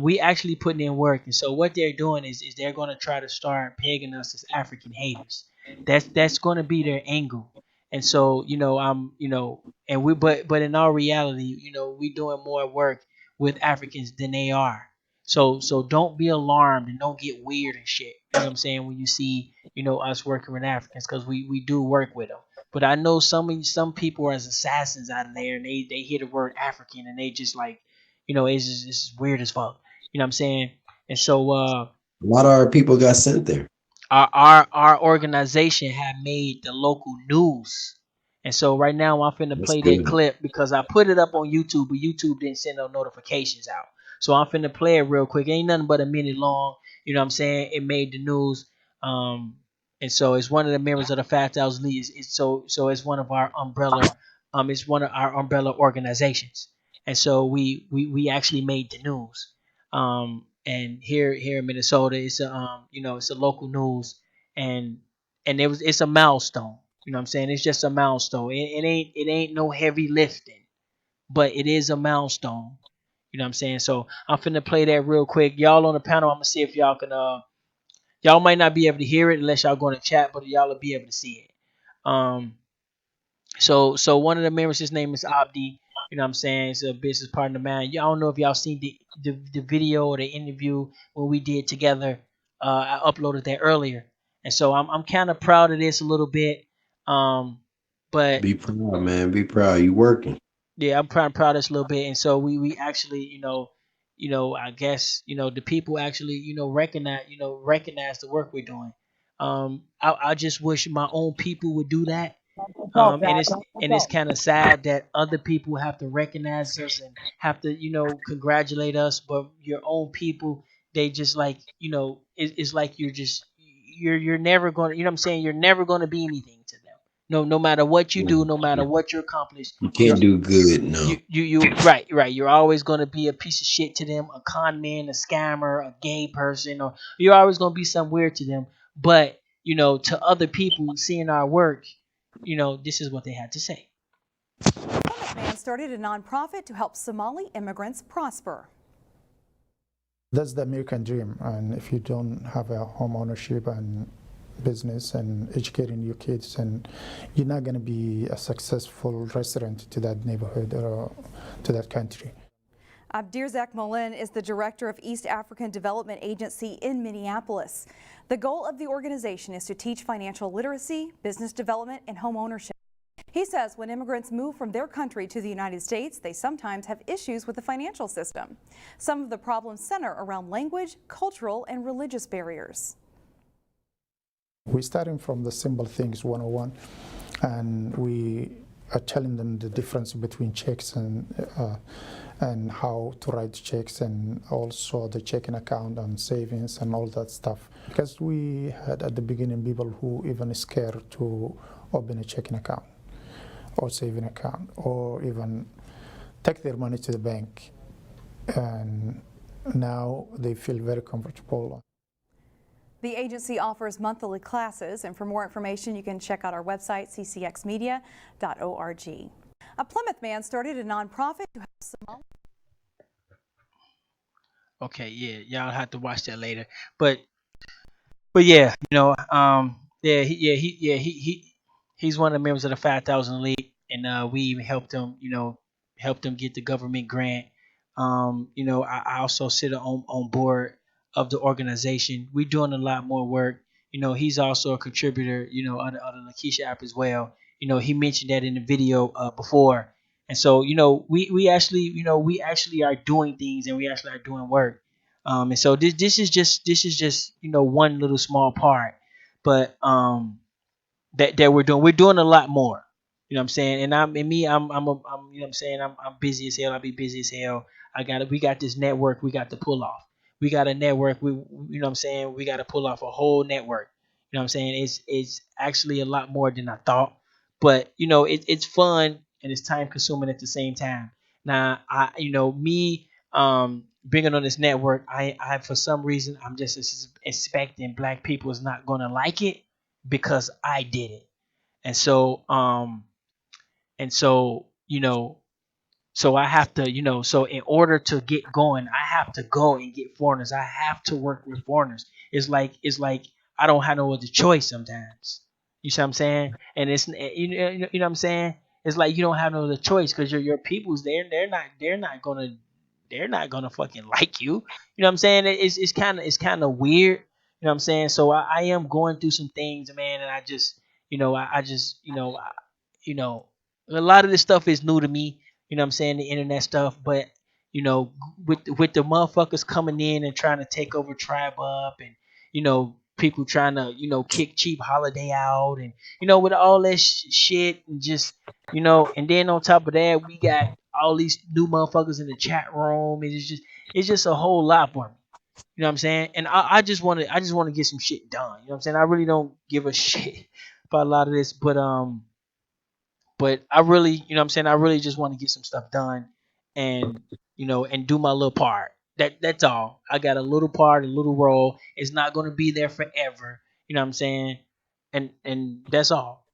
We actually putting in work, and so what they're doing is they're going to try to start pegging us as African haters. That's going to be their angle, and so and we but in our reality, we doing more work with Africans than they are. So don't be alarmed and don't get weird and shit. You know what I'm saying when you see us working with Africans because we do work with them. But I know some people are as assassins out of there, and they hear the word African and they just like, it's weird as fuck. You know what I'm saying? And so A lot of our people got sent there. our organization had made the local news. And so right now I'm finna That's play that good. clip because I put it up on YouTube, but YouTube didn't send no notifications out. So I'm finna play it real quick. Ain't nothing but a minute long. You know what I'm saying? It made the news. Um, and so it's one of the members of the 5,000 leaders. So it's one of our umbrella. It's one of our umbrella organizations. And so we actually made the news. And here in Minnesota, it's a it's a local news, and it's a milestone. You know what I'm saying? It's just a milestone. It ain't no heavy lifting, but it is a milestone. You know what I'm saying? So I'm finna play that real quick. Y'all on the panel, I'm gonna see if y'all can y'all might not be able to hear it unless y'all go in the chat, but y'all will be able to see it. Um so one of the members, his name is Abdi. You know what I'm saying? He's a business partner, man. Y'all don't know if y'all seen the video or the interview when we did together. I uploaded that earlier. And so I'm kind of proud of this a little bit. Um, but Be proud, man. Be proud. You working. yeah, I'm proud of this a little bit. And so we actually, I guess, the people actually, recognize the work we're doing. I just wish my own people would do that. And it's kind of sad that other people have to recognize us and have to congratulate us, but your own people, they just like it's like you're never going to, you know what I'm saying, you're never going to be anything to them. No matter what you do, no matter what you accomplish, You you're can't do good. No. right, you're always going to be a piece of shit to them, a con man, a scammer, a gay person, or you're always going to be some weird to them. But to other people seeing our work, this is what they had to say. Plymouth man started a nonprofit to help Somali immigrants prosper. That's the American dream, and if you don't have a home ownership and business and educating your kids, and you're not going to be a successful resident to that neighborhood or to that country. Abdirzak Molin is the director of East African Development Agency in Minneapolis. The goal of the organization is to teach financial literacy, business development, and home ownership. He says when immigrants move from their country to the United States, they sometimes have issues with the financial system. Some of the problems center around language, cultural, and religious barriers. We're starting from the simple things 101, and we are telling them the difference between checks and how to write checks, and also the checking account and savings and all that stuff. Because we had at the beginning people who even scared to open a checking account or saving account or even take their money to the bank, and now they feel very comfortable. The agency offers monthly classes, and for more information you can check out our website ccxmedia.org. A Plymouth man started a nonprofit to help Somali. Okay, yeah, y'all have to watch that later. But yeah, yeah, he's one of the members of the 5,000 League, and we even helped him get the government grant. I also sit on board of the organization. We're doing a lot more work. He's also a contributor, on the Lakeisha app as well. He mentioned that in the video before, and so we actually are doing things, and we actually are doing work. And so this is just one little small part, but that we're doing a lot more. You know what I'm saying? And I'm you know what I'm saying, I'm busy as hell. I'll be busy as hell. We got this network we got to pull off. We got a network, what I'm saying, we got to pull off a whole network. You know what I'm saying? It's actually a lot more than I thought. But it's fun and it's time consuming at the same time. Now me bringing on this network, I for some reason I'm just expecting black people is not gonna like it because I did it. And so I have to, so in order to get going, I have to go and get foreigners. I have to work with foreigners. It's like I don't have no other choice sometimes. You see what I'm saying? And you know what I'm saying? It's like you don't have no other choice because your people's there. They're not gonna fucking like you. You know what I'm saying? It's kind of weird. You know what I'm saying? So I am going through some things, man, and I just I just a lot of this stuff is new to me. You know what I'm saying? The internet stuff, but you know, with the motherfuckers coming in and trying to take over Tribe Up, and people trying to kick Cheap Holiday out, and with all that shit, and just and then on top of that we got all these new motherfuckers in the chat room. It's just a whole lot for me. You know what I'm saying? And I just want to get some shit done. You know what I'm saying? I really don't give a shit about a lot of this, but I really, what I'm saying, I really just want to get some stuff done, and and do my little part. That's all. I got a little part, a little role. It's not going to be there forever. You know what I'm saying? And that's all.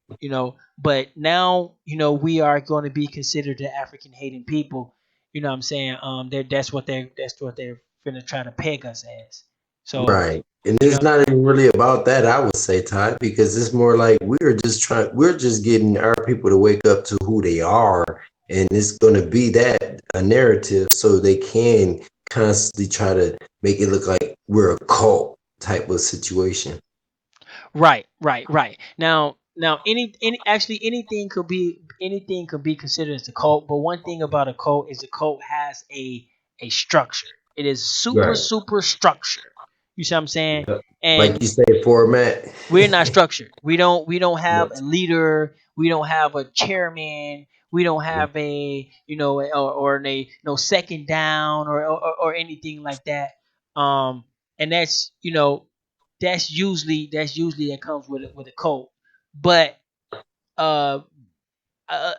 But now, we are going to be considered the African hating people. You know what I'm saying? That's what they're finna try to peg us as. So, Right. And you it's know, not even really about that, I would say, Ty, because it's more like we're just getting our people to wake up to who they are. And it's going to be that a narrative so they can constantly try to make it look like we're a cult type of situation. right, right, right. Now, actually anything could be considered as a cult. But one thing about a cult is a cult has a structure. It is super Right. super structured. You see what I'm saying? Yep. Like And you say, format. we're not structured. We don't have a Yes. leader. We don't have a chairman. We don't have a or a no second down or anything like that. And that's usually that comes with a cult. But uh, uh,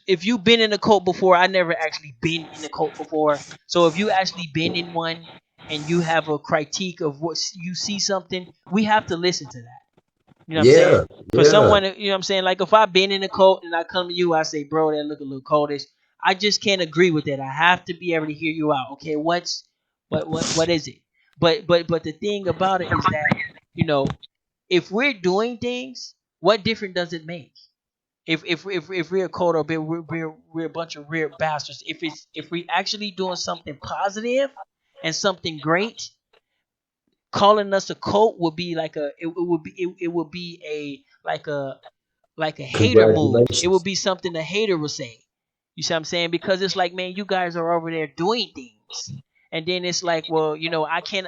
if you've been in a cult before, I never actually been in a cult before. So if you actually been in one and you have a critique of what you see something, we have to listen to that. You know what I'm saying? Yeah. For Yeah. someone, what I'm saying? Like if I've been in a cult and I come to you, I say, bro, that look a little coldish. I just can't agree with that. I have to be able to hear you out. Okay, what is it? But the thing about it is that, you know, if we're doing things, what difference does it make? If we're a cult or we're a bunch of weird bastards. If we actually doing something positive and something great, calling us a cult would be it would be a like a hater move. It would Congratulations. be something a hater would say. You see what I'm saying? Because it's like, man, you guys are over there doing things. And then it's like, well, I can't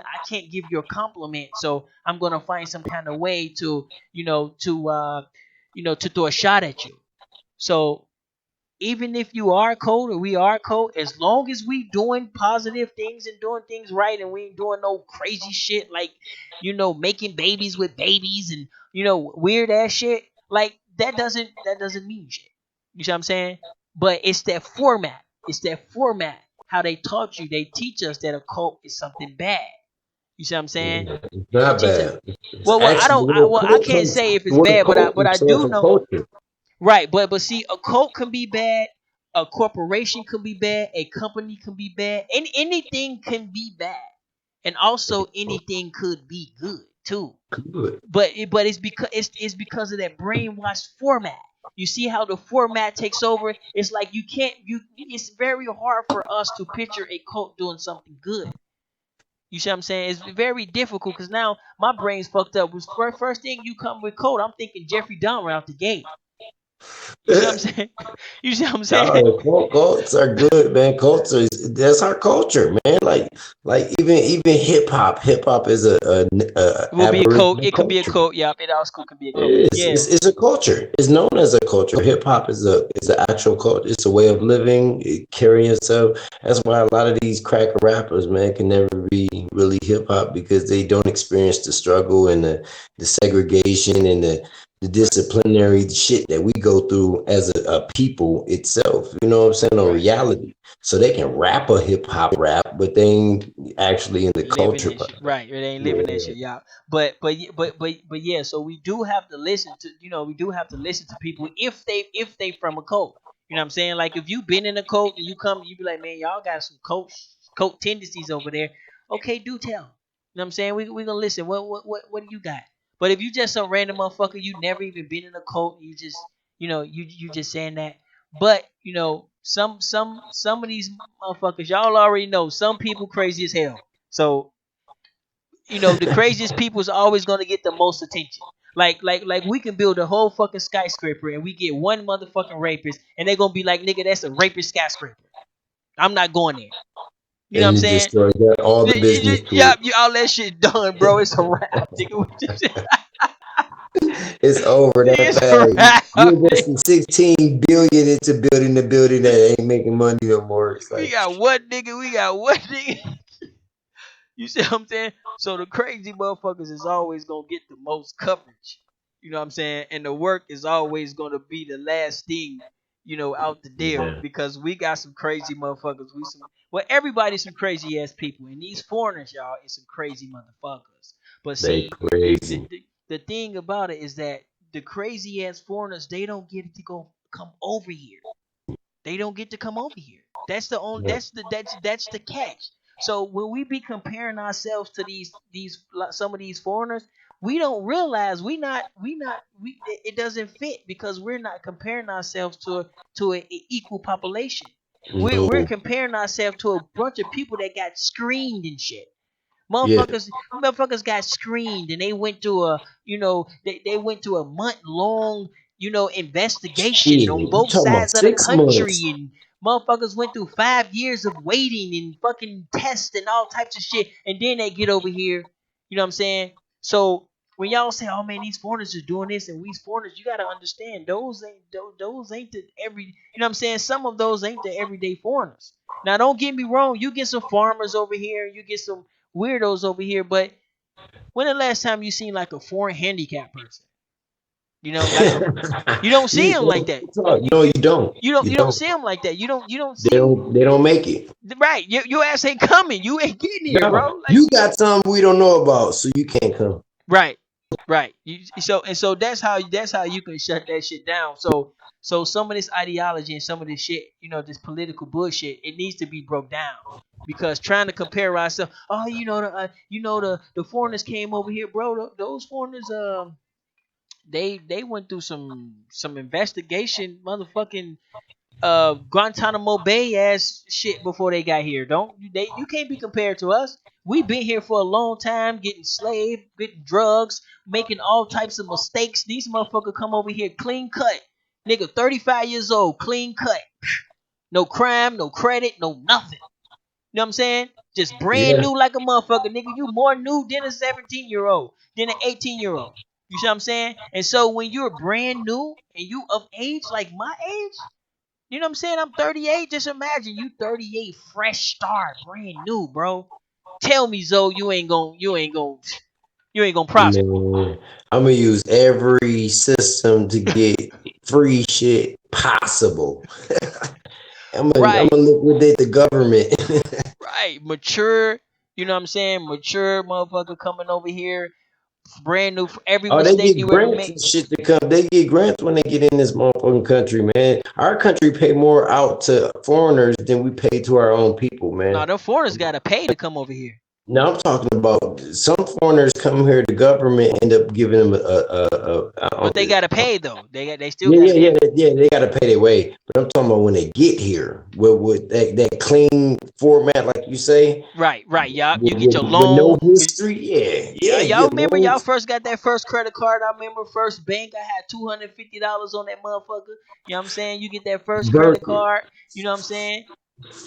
give you a compliment, so I'm gonna find some kind of way to, to throw a shot at you. So even if you are cold or we are cold, as long as we doing positive things and doing things right, and we ain't doing no crazy shit like, making babies with babies and weird ass shit, like that doesn't mean shit. You see what I'm saying? But it's that format. It's that format. How they taught you. They teach us that a cult is something bad. You see what I'm saying? It's They not teach us. bad. It's Well, I actually don't. I can't say if it's what a bad, but I cult but I stands do for know. culture. Right, but see, a cult can be bad, a corporation can be bad, a company can be bad, and anything can be bad, and also anything could be good too. Good. But it's because of that brainwashed format. You see how the format takes over? It's like you can't you. It's very hard for us to picture a cult doing something good. You see what I'm saying? It's very difficult because now my brain's fucked up. Was first thing you come with cult, I'm thinking Jeffrey Dahmer out the gate. You see what I'm saying? You see what I'm saying? No, cults are good, man. Culture is that's our culture, man. Like even hip hop. Hip hop is a It will be a cult. Aboriginal It could be a culture. cult. Yep. It also could be a cult. It is. Yeah. It's a culture. It's known as a culture. Hip hop is an actual culture. It's a way of living, carrying yourself. That's why a lot of these cracker rappers, man, can never be really hip hop because they don't experience the struggle and the segregation and the disciplinary shit that we go through as a people itself. You know what I'm saying? On Right. reality. So they can rap a hip hop rap, but they ain't actually in the Living culture. that shit. Right. It ain't living that Yeah. shit. Yeah. But yeah. So we do have to listen to. We do have to listen to people if they from a cult. You know what I'm saying? Like if you been in a cult and you come, you be like, man, y'all got some cult tendencies over there. Okay, do tell. You know what I'm saying? We gonna listen. What do you got? But if you just some random motherfucker, you never even been in a cult, you just you just saying that. But some of these motherfuckers, y'all already know some people crazy as hell. So the craziest people is always gonna get the most attention. Like we can build a whole fucking skyscraper and we get one motherfucking rapist and they're gonna be like, nigga, that's a rapist skyscraper. I'm not going there. You know what I'm And you saying? destroy all the business to Yeah, it. all that shit done, bro. It's a wrap, nigga. It's over that It's a fast. You wrap. investing 16 billion into building a building that ain't making money no more. It's We like, got what, nigga? We got what, nigga? You see what I'm saying? So the crazy motherfuckers is always gonna get the most coverage. You know what I'm saying? And the work is always gonna be the last thing, out the deal, yeah, because we got some crazy motherfuckers. Everybody's some crazy ass people, and these foreigners, y'all, is some crazy motherfuckers. But they see, crazy. the thing about it is that the crazy ass foreigners, they don't get to come over here. They don't get to come over here. That's the only Yeah. that's the catch. So when we be comparing ourselves to these some of these foreigners, we don't realize it doesn't fit, because we're not comparing ourselves to a equal population. We're No. comparing ourselves to a bunch of people that got screened and shit. Yeah. Motherfuckers got screened, and they went to they went to a month long, Shit. investigation on You both talking about sides of the 6 months? country, and motherfuckers went through 5 years of waiting and fucking tests and all types of shit, and then they get over here. You know what I'm saying? So when y'all say, "Oh man, these foreigners are doing this," and we foreigners, you gotta understand those ain't the every. You know what I'm saying? Some of those ain't the everyday foreigners. Now, don't get me wrong. You get some farmers over here. You get some weirdos over here. But when the last time you seen like a foreign handicapped person? Like you don't see you them like don't that. talk. No, you don't. You You don't don't. see them like that. You don't They see. don't. They don't make it. Right. Your ass ain't coming. You ain't getting here, No, bro. Like, you got something we don't know about, so you can't come. right. Right. So that's how you can shut that shit down. So some of this ideology and some of this shit, this political bullshit, it needs to be broke down. Because trying to compare ourselves, oh, the foreigners came over here, bro. Those foreigners, they went through some investigation, motherfucking Guantanamo Bay ass shit before they got here. Don't they? You can't be compared to us. We been here for a long time, getting slaved, getting drugs, making all types of mistakes. These motherfuckers come over here clean cut, nigga, 35 years old, clean cut, no crime, no credit, no nothing. You know what I'm saying? Just brand Yeah. new like a motherfucker, nigga. You more new than a 17-year-old, than an 18-year-old. You see what I'm saying? And so when you're brand new and you of age, like my age, you know what I'm saying? I'm 38. Just imagine you 38, fresh start, brand new, bro. Tell me, Zoe, you ain't gonna prosper. Man, I'm gonna use every system to get free shit possible. I'm Right, gonna liquidate the government. right. Mature, you know what I'm saying? Mature motherfucker coming over here, brand new. For every Oh, they mistake get you ever grants make. and shit to come. They get grants when they get in this motherfucking country, man. Our country pay more out to foreigners than we pay to our own people, Nah, man. them foreigners gotta pay to come over here, Now I'm talking about some foreigners come here. The government end up giving them but they gotta pay though. They still yeah, gotta yeah, pay. yeah, yeah. They got to pay their way. But I'm talking about when they get here with that clean format, like you say, Right, right. Y'all, you get your with loan. no history. Yeah, Yeah, yeah, y'all get remember y'all loans. first got that first credit card? I remember first bank. I had $250 on that motherfucker. You know what I'm saying? You get that first credit Birth, card. You know what I'm saying?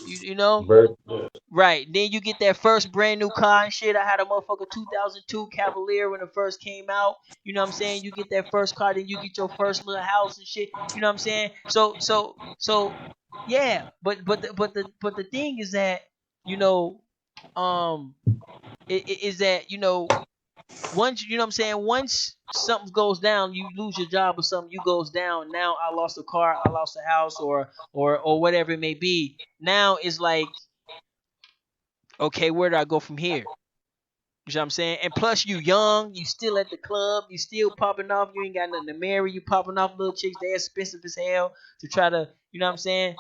You know? birth. Right. Then you get that first brand new car and shit. I had a motherfucker 2002 Cavalier when it first came out. You know what I'm saying? You get that first car, then you get your first little house and shit. You know what I'm saying? Yeah. But the thing is that, you know, um, is that, once, you know what I'm saying, once something goes down, you lose your job or something, you goes down. Now I lost a car, I lost a house, or whatever it may be. Now it's like, okay, where do I go from here? You know what I'm saying? And plus, you young, you still at the club, you still popping off. You ain't got nothing to marry. You popping off little chicks. They expensive as hell to try to, you know what I'm saying?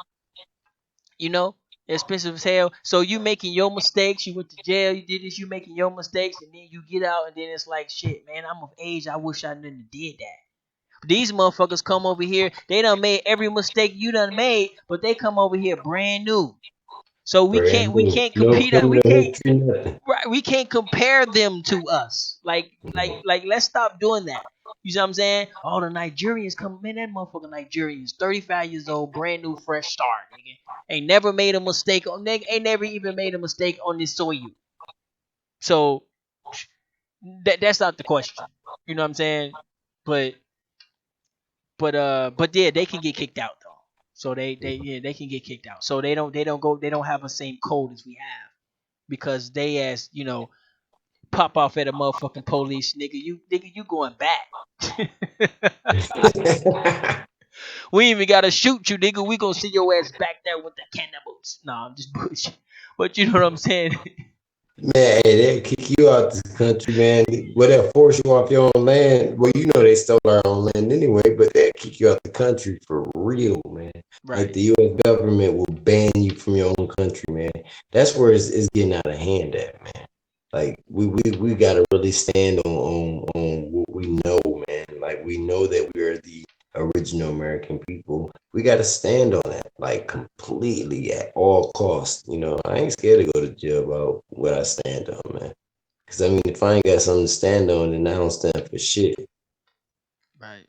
You know, expensive as hell. So you making your mistakes. You went to jail. You did this. You making your mistakes, and then you get out, and then it's like, shit, man. I'm of age. I wish I didn't have did that. These motherfuckers come over here. They done made every mistake you done made, but they come over here brand new. So we can't Brand we new. can't No compete. We criminal can't history, nothing. right. We can't compare them to us. Like let's stop doing that. You see what I'm saying? All the Nigerians come, man, that motherfucker Nigerians, 35 years old, brand new, fresh start, nigga. Ain't never made a mistake on, nigga, ain't never even made a mistake on this soil. So that's not the question. You know what I'm saying? But but yeah, they can get kicked out though. So they can get kicked out. So they don't have the same code as we have because they as pop off at a motherfucking police, nigga you going back. We ain't even gotta shoot you, nigga. We gonna see your ass back there with the cannibals. Nah, I'm just bullshit. But you know what I'm saying? Man, hey, they'll kick you out this country, man. Well, they'll force you off your own land. Well, you know they stole our own land anyway, but they'll kick you out the country for real, man. Like Right. the U.S. government will ban you from your own country, man. That's where it's getting out of hand at, man. Like we gotta really stand on what we know, man. Like we know that we are the original American people. We gotta stand on that, like completely at all costs. You know, I ain't scared to go to jail about what I stand on, man. Cause I mean, if I ain't got something to stand on, then I don't stand for shit. Right.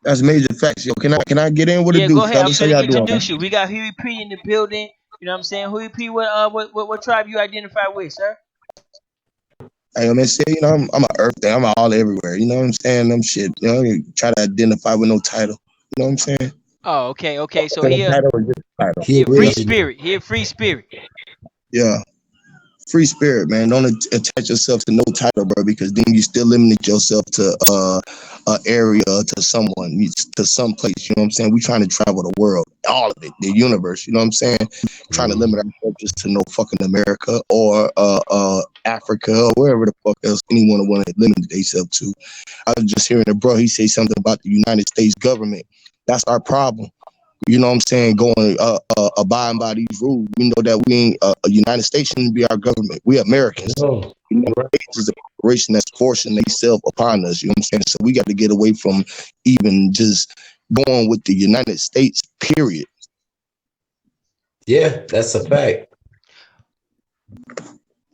That's major facts, yo. Can I get in? What it Yeah, do, go ahead. I'm fellas? How finna y'all doing, man? introduce you. We got Huey P in the building. You know what I'm saying? Huey P, what tribe you identify with, sir? Hey, man, say, I'm an earth thing. I'm all everywhere. You know what I'm saying? I'm shit. Try to identify with no title. You know what I'm saying? Oh, okay. So No he title or just title. He free Yeah, original. spirit. He a free spirit. yeah. Free spirit, man. Don't attach yourself to no title, bro, because then you still limit yourself to a area, to someone, to some place. You know what I'm saying? We trying to travel the world, all of it, the universe. You know what I'm saying? Trying to limit ourselves just to no fucking America or Africa or wherever the fuck else anyone want to limit themselves to. I was just hearing a bro. He say something about the United States government. That's our problem. You know what I'm saying? Going abiding by these rules. We know that we ain't a United States shouldn't be our government. We Americans. No, The United States is a corporation that's forcing themselves upon us. You know what I'm saying? So we got to get away from even just going with the United States. Period. yeah, that's a fact.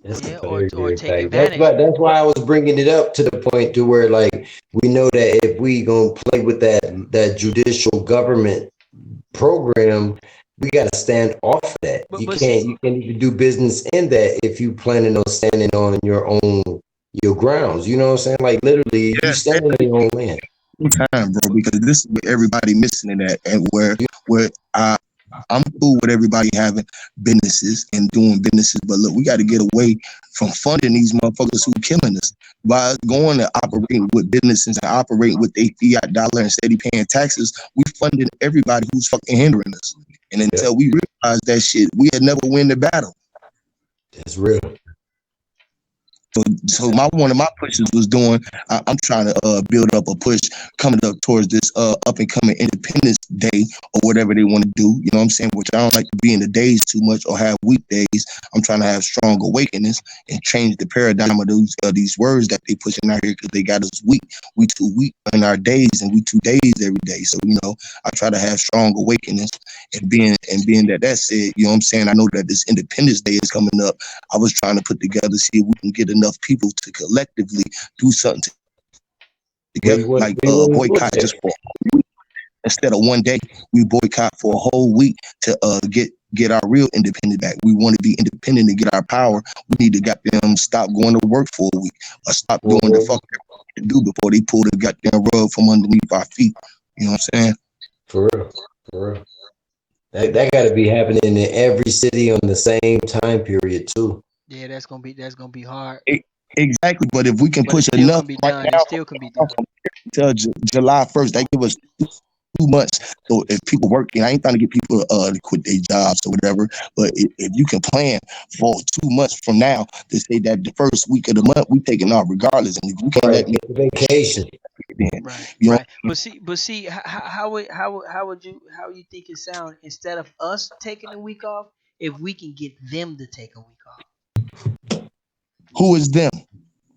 That's a Yeah, very, or very take fact. That's advantage. why that's why I was bringing it up to the point to where like we know that if we gonna play with that judicial government program, we gotta stand off of that. But see, You can't even do business in that if you planning on standing on your grounds. You know what I'm saying? Like literally, you Yeah, standing on your own land. time, bro, because this is where everybody missing it at, and where I'm cool with everybody having businesses and doing businesses, but look, we got to get away from funding these motherfuckers who killing us by going to operating with businesses and operating with a fiat dollar and steady paying taxes. We funding everybody who's fucking hindering us, and Yeah, until we realize that shit, we had never win the battle. that's real. So one of my pushes was doing. I'm trying to build up a push coming up towards this up and coming Independence Day or whatever they want to do. You know what I'm saying? Which I don't like to be in the days too much or have weekdays. I'm trying to have strong awakenings and change the paradigm of these words that they pushing out here because they got us weak. We too weak in our days and we 2 days every day. So I try to have strong awakenings and being that's it. You know what I'm saying? I know that this Independence Day is coming up. I was trying to put together, see if we can get enough people to collectively do something Where together, you want like where you want to put boycott that? just for a week. Instead of one day. We boycott for a whole week to get our real independence back. We want to be independent and get our power. We need to get them stop going to work for a week or stop doing the For fuck they do before they pull the goddamn rug from underneath our feet. You know what I'm saying? for real. For real. That got to be happening in every city on the same time period too. yeah, that's gonna be hard, E- Exactly. But if we can but it push still enough can be right done. It now still can be done. until July 1st, that give us 2 months. So if people work, I ain't trying to get people to quit their jobs or whatever. But if you can plan for 2 months from now to say that the first week of the month we taking off regardless, and if you can't Right. let me, Take a vacation. then Right, you know right. But see, how would you think it sound instead of us taking a week off, if we can get them to take a week off, who is them.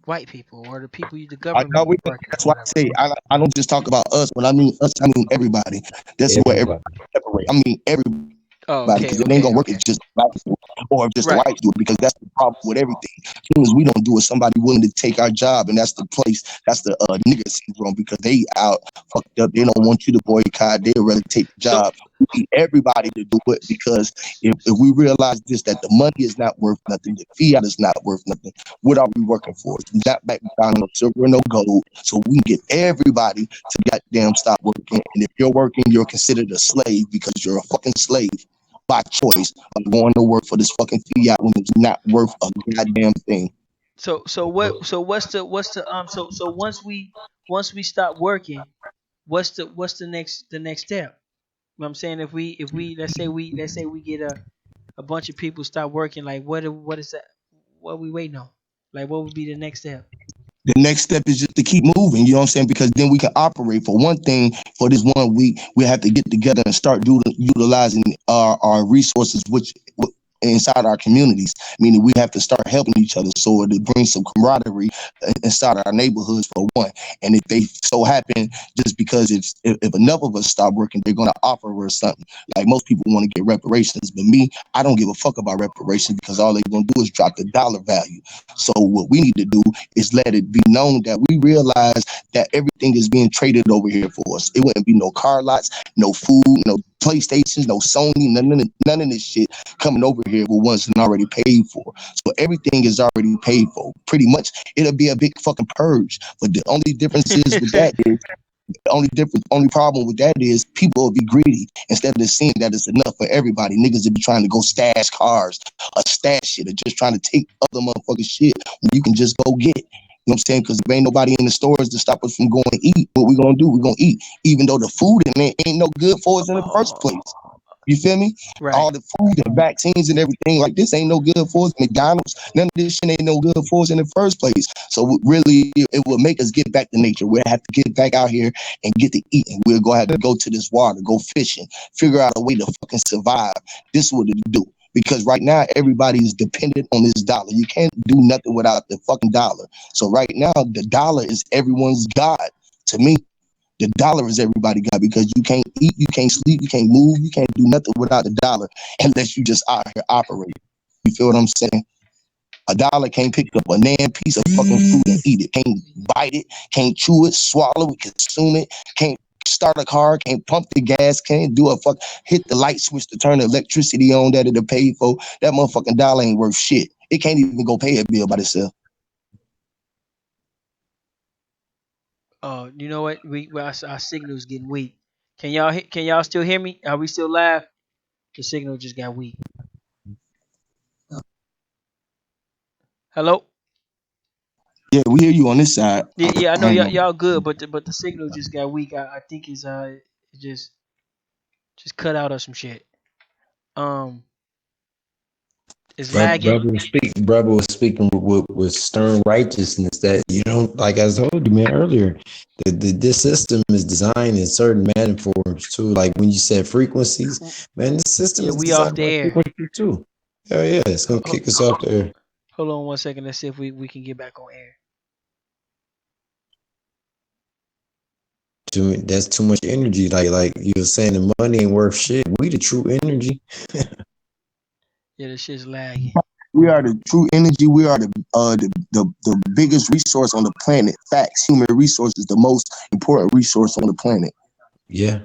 white people or the people the I know government we, you working that's or why whatever. I say I don't just talk about us. When I mean us, I mean everybody. This is where Everybody. everybody separate. I mean everybody. Oh, because okay, it ain't okay, gonna work if okay. just black people or if just the Right. whites do it, because that's the problem with everything. As soon as we don't do it, somebody willing to take our job, and that's the place. That's the nigga syndrome, because they out fucked up. They don't want you to boycott. They'd rather take the So job. We need everybody to do it, because if we realize this, that the money is not worth nothing, the fiat is not worth nothing. What are we working for? It's not back down no silver, no gold. So we can get everybody to goddamn stop working. And if you're working, you're considered a slave, because you're a fucking slave by choice of going to work for this fucking fiat when it's not worth a goddamn thing. so once we stop working, what's the next step? You know what I'm saying, if we let's say we get a bunch of people stop working, like what is that? What are we waiting on? Like what would be the next step? The next step is just to keep moving, you know what I'm saying? Because then we can operate. For one thing, for this 1 week, we have to get together and start utilizing our resources, which inside our communities, meaning we have to start helping each other, so it brings some camaraderie inside our neighborhoods, for one. And if they so happen, just because if enough of us stop working, they're going to offer us something. Like, most people want to get reparations, but me, I don't give a fuck about reparations, because all they're going to do is drop the dollar value. So what we need to do is let it be known that we realize that everything is being traded over here for us. It wouldn't be no car lots, no food, no PlayStations, no Sony, none of this shit coming over here with ones that already paid for. So everything is already paid for. Pretty much, it'll be a big fucking purge. But the only difference is with that is only problem with that is people will be greedy instead of seeing that it's enough for everybody. Niggas will be trying to go stash cars or stash shit, or just trying to take other motherfucking shit when you can just go get. You know what I'm saying? Because if ain't nobody in the stores to stop us from going to eat, what we gonna do? We gonna eat, even though the food in there ain't no good for us in the first place. You feel me? Right. All the food and vaccines and everything like this ain't no good for us. McDonald's, none of this shit ain't no good for us in the first place. So really, it will make us get back to nature. We'll have to get back out here and get to eating. We're gonna have to go to this water, go fishing, figure out a way to fucking survive. This is what it do. Because right now, everybody is dependent on this dollar. You can't do nothing without the fucking dollar. So right now, the dollar is everyone's god. To me, the dollar is everybody got, because you can't eat, you can't sleep, you can't move, you can't do nothing without the dollar unless you just out here operating. You feel what I'm saying? A dollar can't pick up a damn piece of fucking food and eat it. Can't bite it, can't chew it, swallow it, consume it, can't start a car, can't pump the gas, can't do a fuck, hit the light switch to turn the electricity on that it'll pay for. That motherfucking dollar ain't worth shit. It can't even go pay a bill by itself. Oh, you know what? Our signal's getting weak. Can y'all still hear me? Are we still live? The signal just got weak. Hello? Yeah, we hear you on this side. Yeah, yeah, I know I ain't y'all gonna. good, but the signal just got weak. I think it just cut out or some shit. Um, it's lagging. Brother was speaking with stern righteousness that you don't, like I told you, man, earlier. This system is designed in certain manifolds too. Like when you said frequencies, man, this system Yeah, is we off designed the by air. frequency too. Hell yeah, it's gonna Ho- kick us off there. Hold on 1 second. Let's see if we can get back on air. That's too much energy. Like you were saying, the money ain't worth shit. We the true energy. Yeah, this shit's lagging. We are the true energy. We are the biggest resource on the planet. Facts. Human resource is the most important resource on the planet. Yeah.